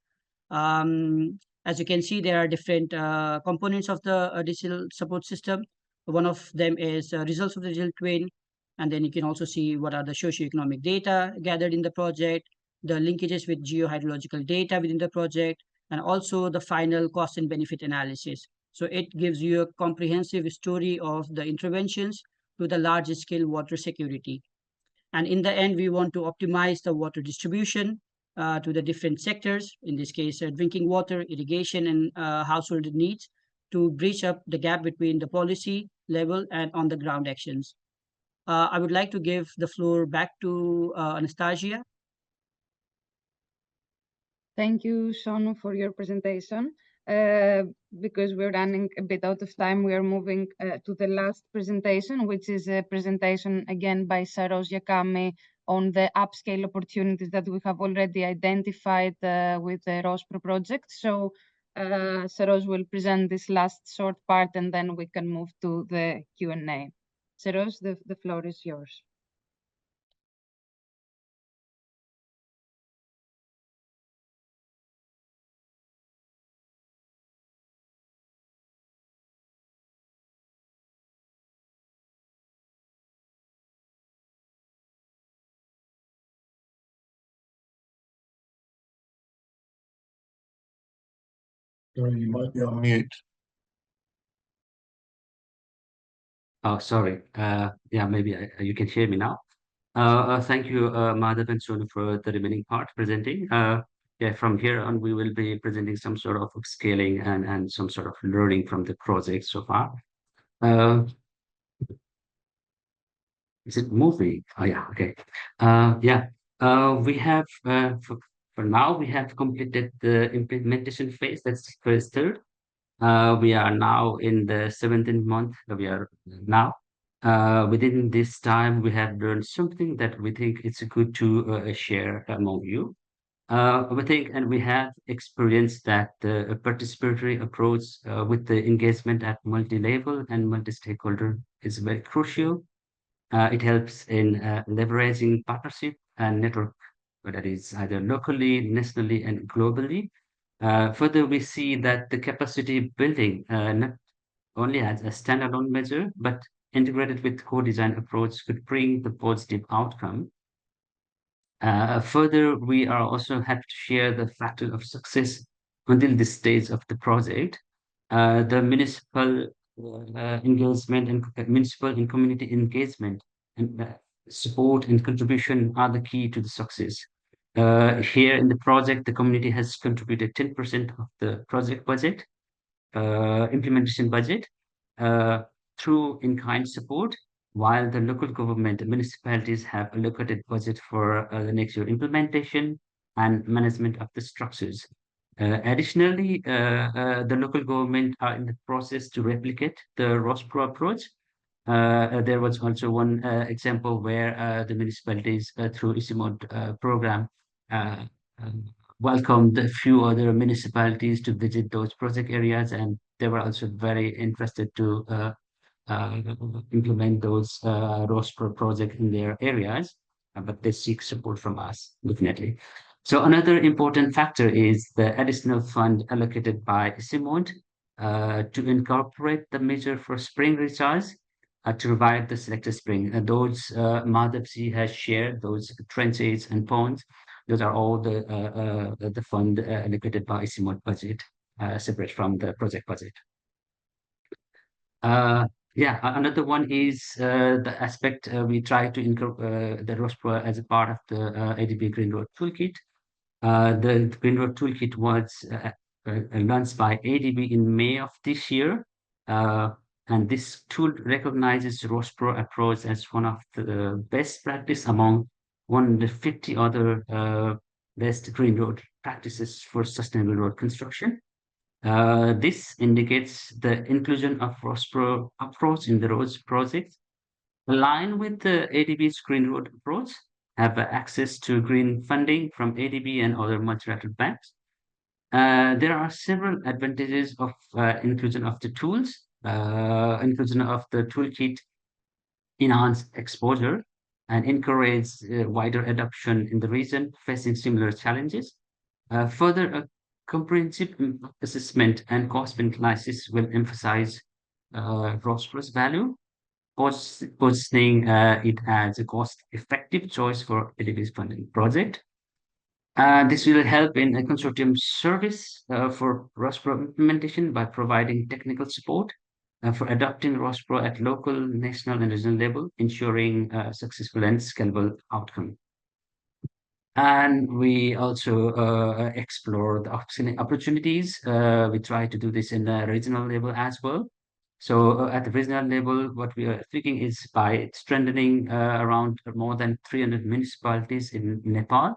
As you can see, there are different components of the digital support system. One of them is results of the digital twin, and then you can also see what are the socioeconomic data gathered in the project, the linkages with geohydrological data within the project, and also the final cost and benefit analysis. So it gives you a comprehensive story of the interventions to the large scale water security. And in the end, we want to optimize the water distribution to the different sectors, in this case, drinking water, irrigation, and household needs, to bridge up the gap between the policy level and on the ground actions. I would like to give the floor back to Anastasia. Thank you, Shonu, for your presentation. Because we're running a bit out of time, we are moving to the last presentation, which is a presentation again by Saros Yakami on the upscale opportunities that we have already identified with the RoSPro project. So Saros will present this last short part and then we can move to the Q&A. Saros, the floor is yours. Sorry, you might be on mute. Oh, sorry. Yeah, maybe you can hear me now. Thank you, Madhav and Sonu, for the remaining part presenting. Yeah, from here on, we will be presenting some sort of scaling and some sort of learning from the project so far. Is it moving? Oh, yeah, okay. Yeah, we have, for now, we have completed the implementation phase. That's phase third. We are now in the 17th month. We are now. Within this time, we have learned something that we think it's good to share among you. We think and we have experienced that the participatory approach with the engagement at multi-level and multi-stakeholder is very crucial. It helps in leveraging partnership and network, whether it's either locally, nationally, and globally. Further, we see that the capacity building not only as a standalone measure, but integrated with co-design approach could bring the positive outcome. Further, we are also happy to share the factor of success until this stage of the project. The municipal engagement and municipal and community engagement and support and contribution are the key to the success. Here in the project, the community has contributed 10% of the project budget, implementation budget, through in-kind support, while the local government and municipalities have allocated budget for the next year implementation and management of the structures. Additionally, the local government are in the process to replicate the RoSPro approach. There was also one example where the municipalities through ISIMOD program welcomed a few other municipalities to visit those project areas, and they were also very interested to implement those RoSPro project in their areas, but they seek support from us, definitely. So another important factor is the additional fund allocated by ISIMOD to incorporate the measure for spring recharge to revive the selected spring. And those Madhavji has shared, those trenches and ponds, those are all the fund allocated by ISIMOD budget, separate from the project budget. Yeah, another one is the aspect we try to incorporate the RoSPro as a part of the ADB Green Road Toolkit. The Green Road Toolkit was launched by ADB in May of this year. And this tool recognizes RoSPro approach as one of the best practice among 150 other best green road practices for sustainable road construction. This indicates the inclusion of RoSPro approach in the roads project, aligned with the ADB's Green Road approach, have access to green funding from ADB and other multilateral banks. There are several advantages of inclusion of the tools. Inclusion of the toolkit enhance exposure and encourage wider adoption in the region facing similar challenges. Further, a comprehensive assessment and cost analysis will emphasize RoSPro's value, positioning it as a cost-effective choice for ADB's funding project. This will help in a consortium service for RoSPro implementation by providing technical support for adopting RoSPro at local, national, and regional level, ensuring successful and scalable outcome. And we also explore the opportunities. We try to do this in the regional level as well. So at the regional level, what we are thinking is by strengthening around more than 300 municipalities in Nepal,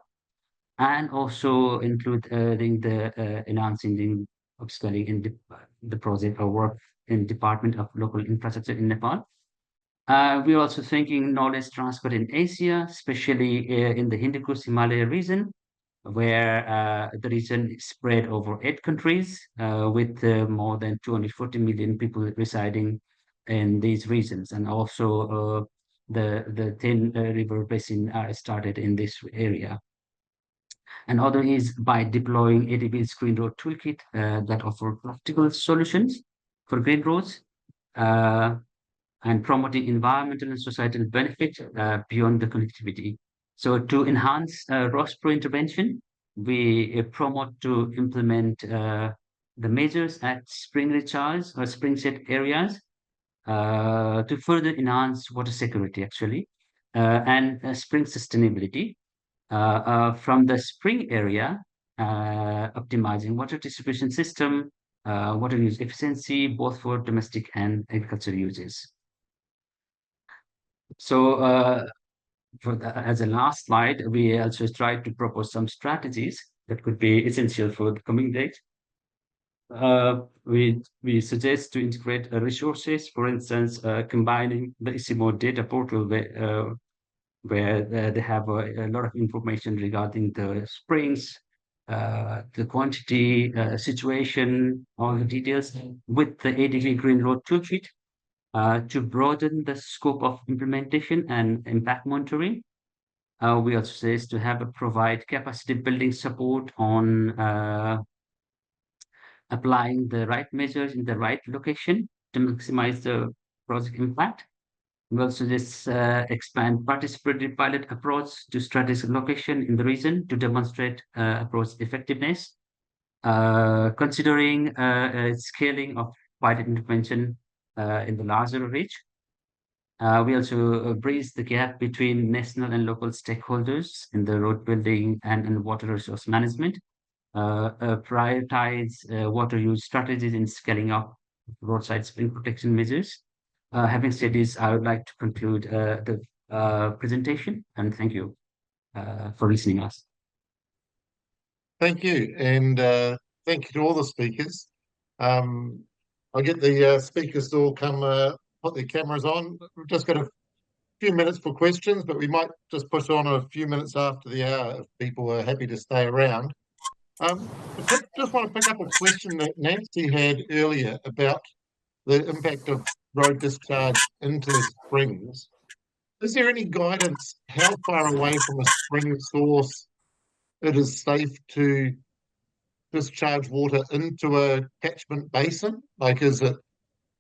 and also including the enhancing the upscaling in the project or work in Department of Local Infrastructure in Nepal. We're also thinking knowledge transfer in Asia, especially in the Hindu Kush Himalaya region, where the region is spread over 8 countries with more than 240 million people residing in these regions. And also the 10 river basin are started in this area. Another is by deploying ADB's Green Road Toolkit that offer practical solutions for green roads and promoting environmental and societal benefit beyond the connectivity. So to enhance RoSPro intervention, we promote to implement the measures at spring recharge or spring set areas to further enhance water security actually and spring sustainability. From the spring area, optimizing water distribution system, water use efficiency, both for domestic and agricultural uses. So as a last slide, we also tried to propose some strategies that could be essential for the coming days. We suggest to integrate resources, for instance, combining the ISIMO data portal where they have a lot of information regarding the springs, the quantity, situation, all the details with the ADV Green Road Toolkit to broaden the scope of implementation and impact monitoring. We also suggest to have a provide capacity building support on applying the right measures in the right location to maximize the project impact. We also just expand participatory pilot approach to strategic location in the region to demonstrate approach effectiveness, considering scaling of pilot intervention in the larger reach. We also bridge the gap between national and local stakeholders in the road building and water resource management, prioritize water use strategies in scaling up roadside spring protection measures. Having said this, I would like to conclude the presentation and thank you for listening us. Thank you, and thank you to all the speakers. I'll get the speakers to all come put their cameras on. We've just got a few minutes for questions, but we might just push on a few minutes after the hour if people are happy to stay around. I just want to pick up a question that Nancy had earlier about the impact of road discharge into the springs. Is there any guidance how far away from a spring source it is safe to discharge water into a catchment basin? Like, is it,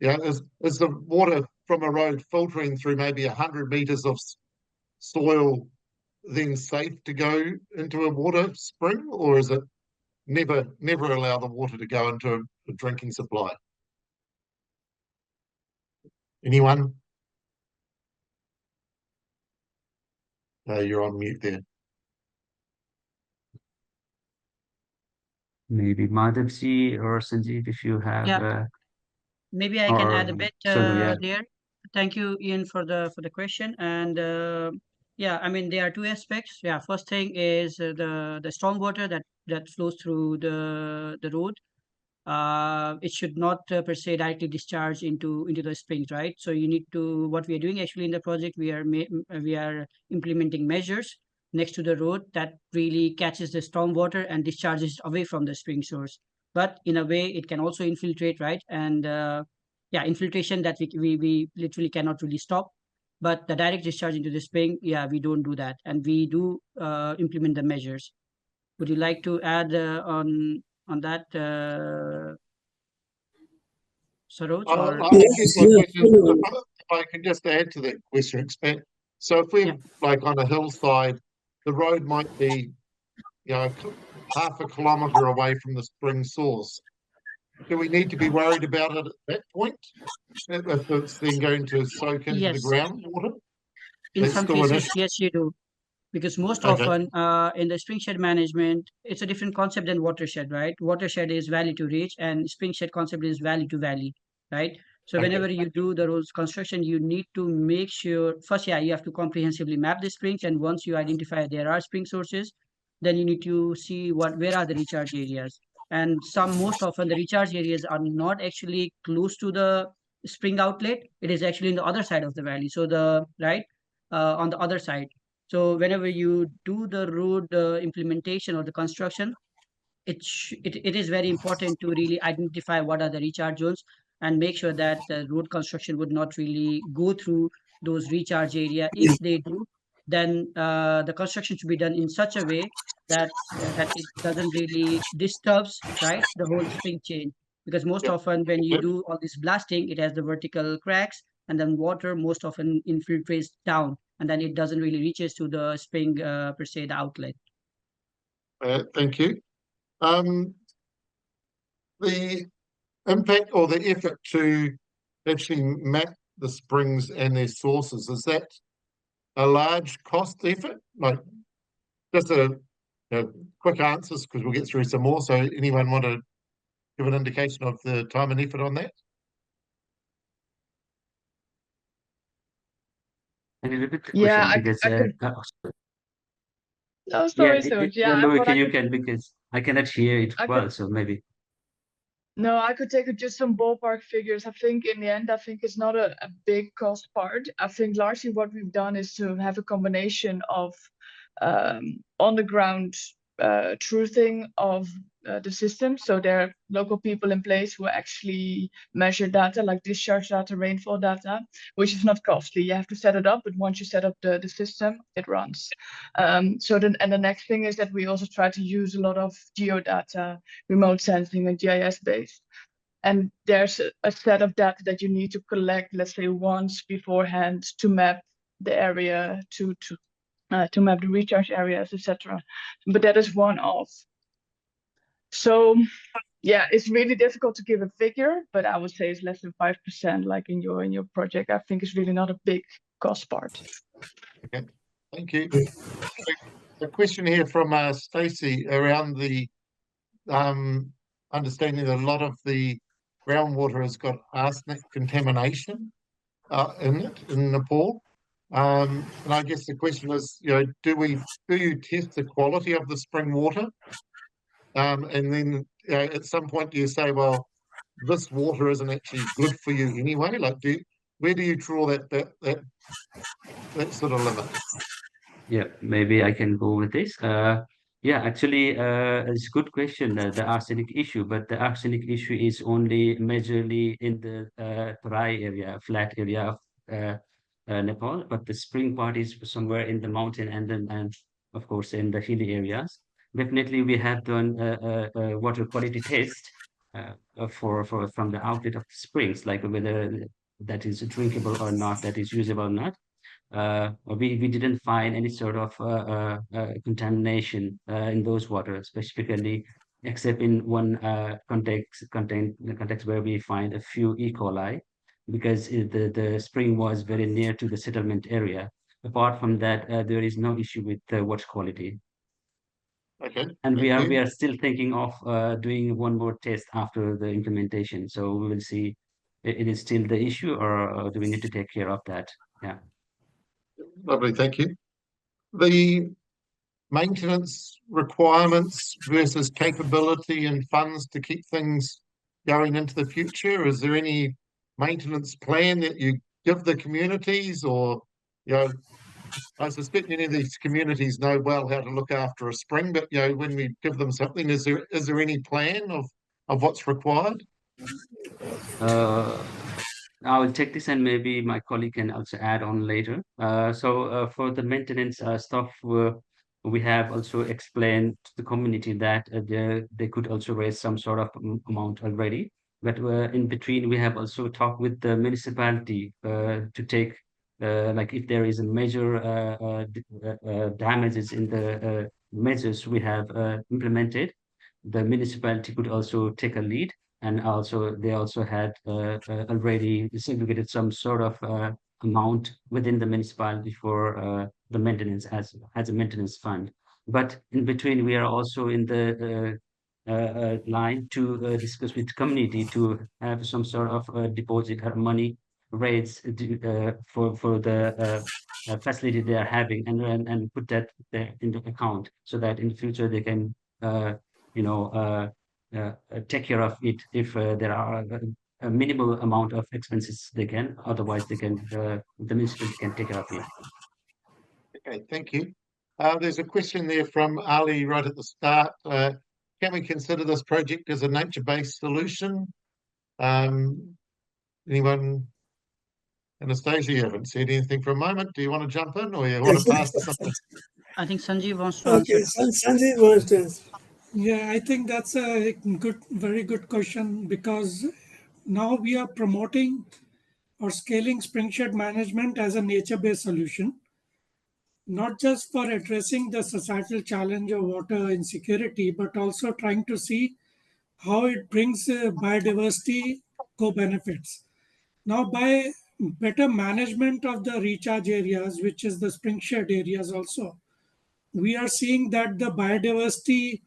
is the water from a road filtering through maybe 100 meters of soil then safe to go into a water spring, or is it never allow the water to go into a drinking supply? Anyone? You're on mute there. Maybe Madhavji or Sanjeev, if you have. Yeah. Maybe I can add a bit yeah. there. Thank you, Ian, for the question. And yeah, I mean, there are two aspects. Yeah, first thing is the storm water that flows through the road. It should not per se directly discharge into the springs, right? So you need to, what we are doing actually in the project, we are implementing measures next to the road that really catches the storm water and discharges away from the spring source. But in a way, it can also infiltrate, right? And yeah, infiltration that we literally cannot really stop. But the direct discharge into the spring, yeah, we don't do that, and we do implement the measures. Would you like to add on that, Saroj? I Or guess my question, if I can just add to that question, expand. So if we're like on a hillside, the road might be, half a kilometre away from the spring source. Do we need to be worried about it at that point? If it's then going to soak into the yes, groundwater? in some cases, yes, you do. Because most often in the spring shed management, it's a different concept than watershed, right? Watershed is valley to ridge, and spring shed concept is valley to valley, right? So whenever you do the roads construction, you need to make sure first, you have to comprehensively map the springs, and once you identify there are spring sources, then you need to see where are the recharge areas. And most often the recharge areas are not actually close to the spring outlet. It is actually in the other side of the valley. So on the other side. So whenever you do the road implementation or the construction, it is very important to really identify what are the recharge zones and make sure that the road construction would not really go through those recharge area. If they do, then the construction should be done in such a way that it doesn't really disturbs, right, the whole spring chain. Because most Yep. often when you Yep. do all this blasting, it has the vertical cracks, and then water most often infiltrates down, and then it doesn't really reaches to the spring per se, the outlet. Thank you. The impact or the effort to actually map the springs and their sources, is that a large cost effort? Like, just quick answers, because we'll get through some more. So anyone want to give an indication of the time and effort on that? Can you repeat the Yeah, question? Because I could. Oh, yeah, sorry, Soj. Yeah, no, but you can, because I cannot hear it I well. could. So maybe. No, I could take just some ballpark figures. I think in the end, I think it's not a big cost part. I think largely what we've done is to have a combination of on the ground truthing of the system. So there are local people in place who actually measure data like discharge data, rainfall data, which is not costly. You have to set it up, but once you set up the system, it runs. So then, and the next thing is that we also try to use a lot of geodata, remote sensing, and GIS based. And there's a set of data that you need to collect, let's say once beforehand, to map the area, to map the recharge areas, etc. But that is one of. So yeah, it's really difficult to give a figure, but I would say it's less than 5%, like in your project. I think it's really not a big cost part. Okay, thank you. A question here from Stacey around the understanding that a lot of the groundwater has got arsenic contamination in it in Nepal. And I guess the question is, do you test the quality of the spring water? And then at some point do you say, well, this water isn't actually good for you anyway? Like, where do you draw that sort of limit? Yeah, maybe I can go with this. Yeah, actually, it's a good question, the arsenic issue, but the arsenic issue is only majorly in the dry area, flat area of Nepal, but the spring part is somewhere in the mountain and of course in the hilly areas. Definitely, we have done a water quality test from the outlet of the springs, like whether that is drinkable or not, that is usable or not. We didn't find any sort of contamination in those waters, specifically, except in one context where we find a few E. coli, because the spring was very near to the settlement area. Apart from that, there is no issue with water quality. Okay. And we thank you. are still thinking of doing one more test after the implementation. So we will see it is still the issue, or do we need to take care of that? Yeah. Lovely, thank you. The maintenance requirements versus capability and funds to keep things going into the future. Is there any maintenance plan that you give the communities, or I suspect many of these communities know well how to look after a spring, but when we give them something, is there any plan of what's required? I will take this, and maybe my colleague can also add on later. So for the maintenance stuff, we have also explained to the community that they could also raise some sort of amount already. But in between, we have also talked with the municipality to take, like if there is a major damages in the measures we have implemented, the municipality could also take a lead, and also they also had already segregated some sort of amount within the municipality for the maintenance as a maintenance fund. But in between, we are also in the line to discuss with community to have some sort of deposit or money rates for the facility they are having, and put that there into account, so that in the future they can take care of it if there are a minimal amount of expenses they can. Otherwise, they can the municipality can take care of it. Okay, thank you. There's a question there from Ali right at the start. Can we consider this project as a nature-based solution? Anyone? Anastasia, you haven't said anything for a moment. Do you want to jump in, or you want to pass to something? I think Sanjeev wants to answer. Okay, Sanjeev wants to answer. Yeah, I think that's a very good question, because now we are promoting or scaling spring shed management as a nature-based solution, not just for addressing the societal challenge of water insecurity, but also trying to see how it brings biodiversity co-benefits. Now, by better management of the recharge areas, which is the spring shed areas also, we are seeing that the biodiversity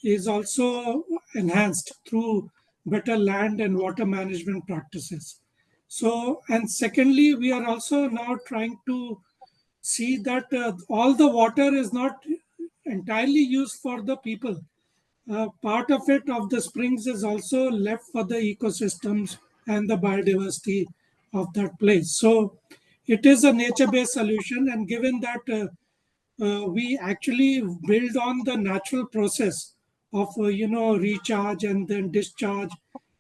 is also enhanced through better land and water management practices. So, and secondly, we are also now trying to see that all the water is not entirely used for the people. Part of it, of the springs, is also left for the ecosystems and the biodiversity of that place. So it is a nature-based solution, and given that we actually build on the natural process of recharge and then discharge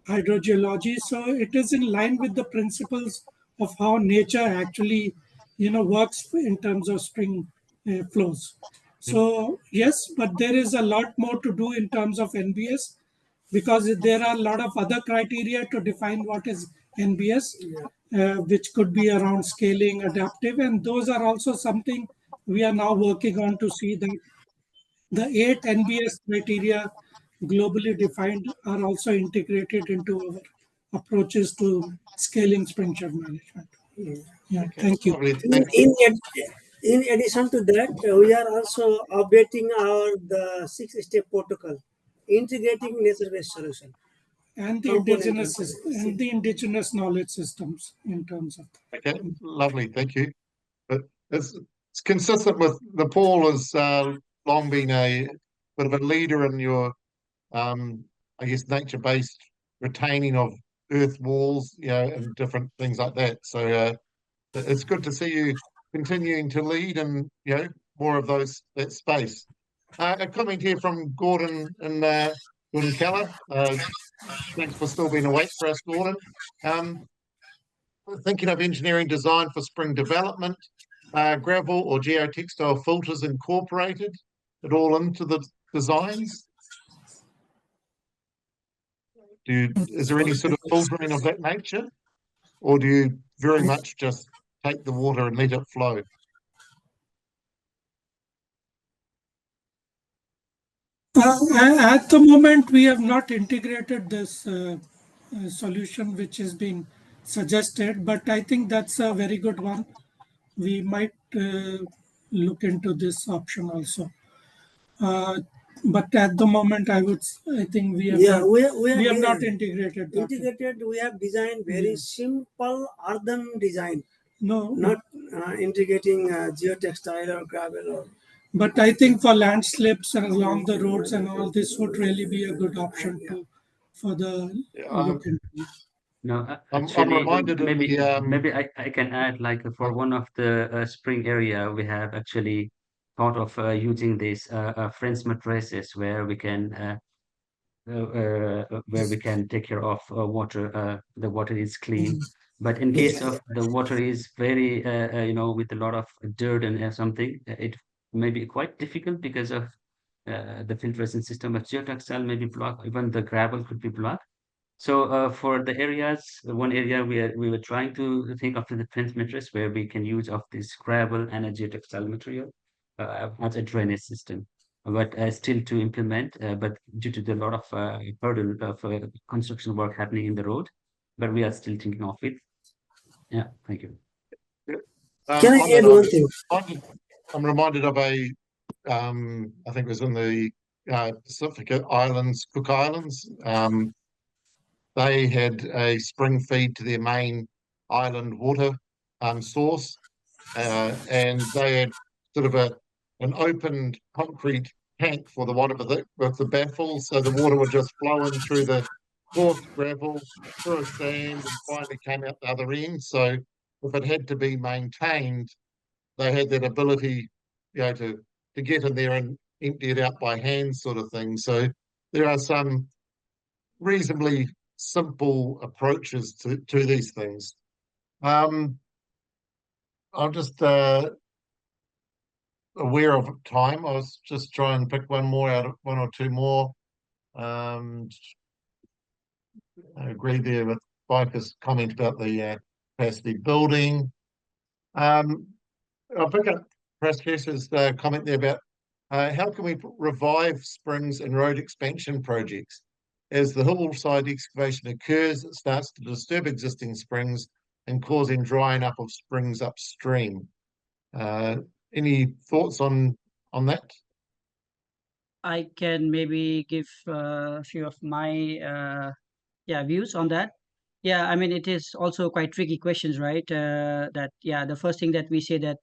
hydrogeology, so it is in line with the principles of how nature actually works in terms of spring flows. So yes, but there is a lot more to do in terms of NBS, because there are a lot of other criteria to define what is NBS, which could be around scaling, adaptive, and those are also something we are now working on to see that the 8 NBS criteria globally defined are also integrated into our approaches to scaling spring shed management. Yeah, Okay, thank you. lovely, thank you. In addition to that, we are also updating the 6-step protocol, integrating nature-based solution. And the indigenous knowledge systems in terms of that. Okay, lovely, thank you. But it's consistent with Nepal has long been a bit of a leader in your, I guess, nature-based retaining of earth walls, and different things like that. So it's good to see you continuing to lead in, more of that space. A comment here from Gordon and Gordon Keller. Thanks for still being awake for us, Gordon. Thinking of engineering design for spring development, gravel or geotextile filters incorporated at all into the designs? Is there any sort of filtering of that nature, or do you very much just take the water and let it flow? At the moment, we have not integrated this solution which has been suggested, but I think that's a very good one. We might look into this option also. But at the moment, I think we have not integrated that. We have designed very simple earthen design, No, not integrating geotextile or gravel. But I think for landslips and along the roads and all, this would really be a good option for the look into. No, I'm actually, reminded of maybe the maybe I can add, like, for one of the spring area, we have actually thought of using this French mattresses where we can take care of water. The water is clean, but in case of the water is very with a lot of dirt and something, it may be quite difficult because of the filtration system of geotextile may be blocked. Even the gravel could be blocked. So for the areas, one area we were trying to think of the fence mattress where we can use of this gravel and a geotextile material as a drainage system, but still to implement. But due to the lot of hurdle of construction work happening in the road, but we are still thinking of it. Yeah, thank you. Can I add one thing? I'm reminded of I think it was in the Pacific Islands, Cook Islands. They had a spring feed to their main island water source, and they had sort of an opened concrete tank for the water with the baffles, so the water would just flow in through the coarse gravel, through a sand, and finally came out the other end. So if it had to be maintained, they had that ability, to get in there and empty it out by hand, sort of thing. So there are some reasonably simple approaches to these things. I'm just aware of time. I was just trying to pick one or two more. I agree there with Viper's comment about the capacity building. I'll pick up Praskesa's comment there about how can we revive springs and road expansion projects? As the hillside excavation occurs, it starts to disturb existing springs and causing drying up of springs upstream. Any thoughts on that? I can maybe give a few of my views on that. Yeah, I mean, it is also quite tricky questions, right? The first thing that we say that,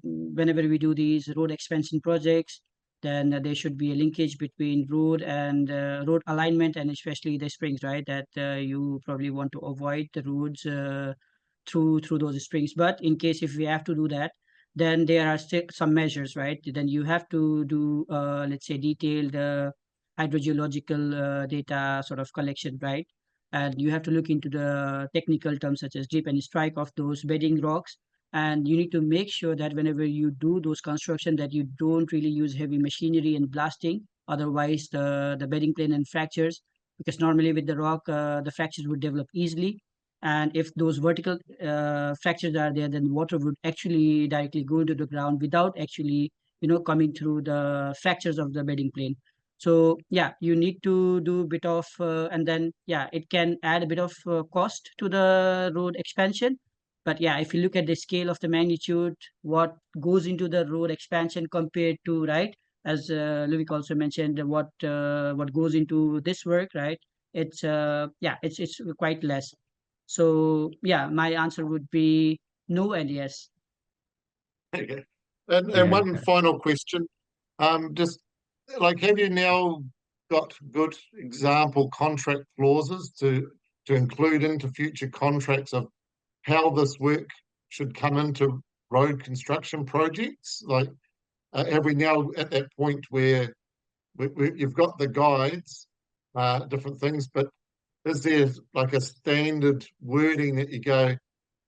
whenever we do these road expansion projects, then there should be a linkage between road and road alignment, and especially the springs, right? That you probably want to avoid the roads through those springs. But in case if we have to do that, then there are still some measures, right? Then you have to do, let's say, detailed hydrogeological data sort of collection, right? And you have to look into the technical terms such as dip and strike of those bedding rocks. And you need to make sure that whenever you do those construction, that you don't really use heavy machinery and blasting. Otherwise, the bedding plane and fractures, because normally with the rock, the fractures would develop easily. And if those vertical fractures are there, then water would actually directly go into the ground without actually, coming through the fractures of the bedding plane. So yeah, you need to do a bit of, and then yeah, it can add a bit of cost to the road expansion. But yeah, if you look at the scale of the magnitude, what goes into the road expansion compared to, right, as Ludwig also mentioned, what goes into this work, right? It's quite less. So yeah, my answer would be no and yes. Okay. And Yeah. one final question. Just like, have you now got good example contract clauses to include into future contracts of how this work should come into road construction projects? Like, have we now at that point where you've got the guides, different things, but is there like a standard wording that you go,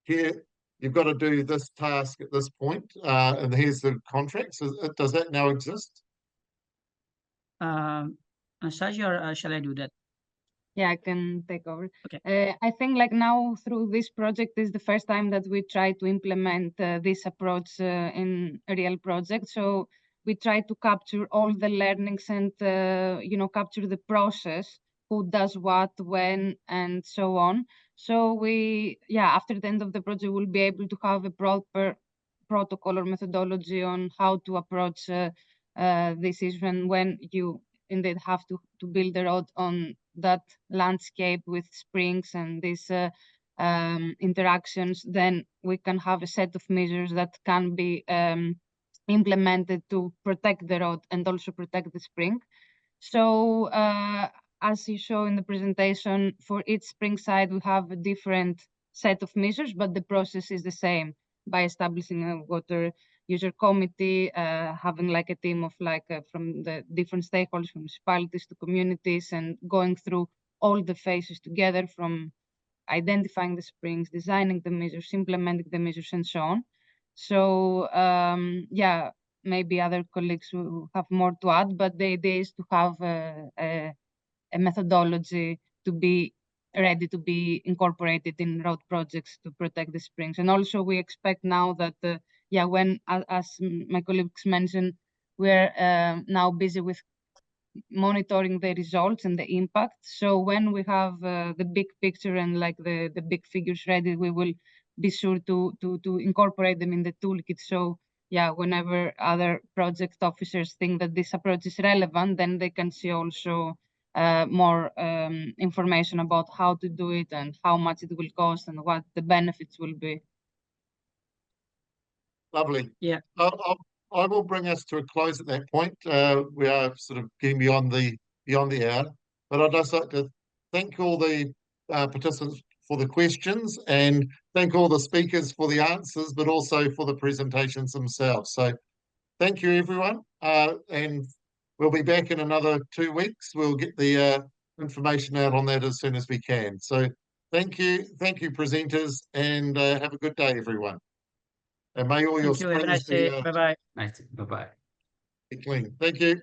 here, you've got to do this task at this point, and here's the contract? So does that now exist? Saji, or shall I do that? Yeah, I can take over. Okay. I think like now through this project is the first time that we try to implement this approach in a real project. So we try to capture all the learnings and, capture the process, who does what, when, and so on. So after the end of the project, we'll be able to have a proper protocol or methodology on how to approach this issue, and when you indeed have to build a road on that landscape with springs and these interactions, then we can have a set of measures that can be implemented to protect the road and also protect the spring. So as you show in the presentation, for each spring site, we have a different set of measures, but the process is the same, by establishing a water user committee, having like a team of from the different stakeholders, from municipalities to communities, and going through all the phases together, from identifying the springs, designing the measures, implementing the measures, and so on. So maybe other colleagues will have more to add, but the idea is to have a methodology to be ready to be incorporated in road projects to protect the springs. And also we expect now that, when, as my colleagues mentioned, we're now busy with monitoring the results and the impact. So when we have the big picture and like the big figures ready, we will be sure to incorporate them in the toolkit. So whenever other project officers think that this approach is relevant, then they can see also more information about how to do it and how much it will cost and what the benefits will be. Lovely. Yeah. I will bring us to a close at that point. We are sort of getting beyond the hour, but I'd just like to thank all the participants for the questions and thank all the speakers for the answers, but also for the presentations themselves. So thank you, everyone. And we'll be back in another 2 weeks. We'll get the information out on that as soon as we can. So thank you, presenters, and have a good day, everyone. And may all your Thank you. Have a springs nice day. be Bye-bye. Nice. Bye-bye. clean. Thank you.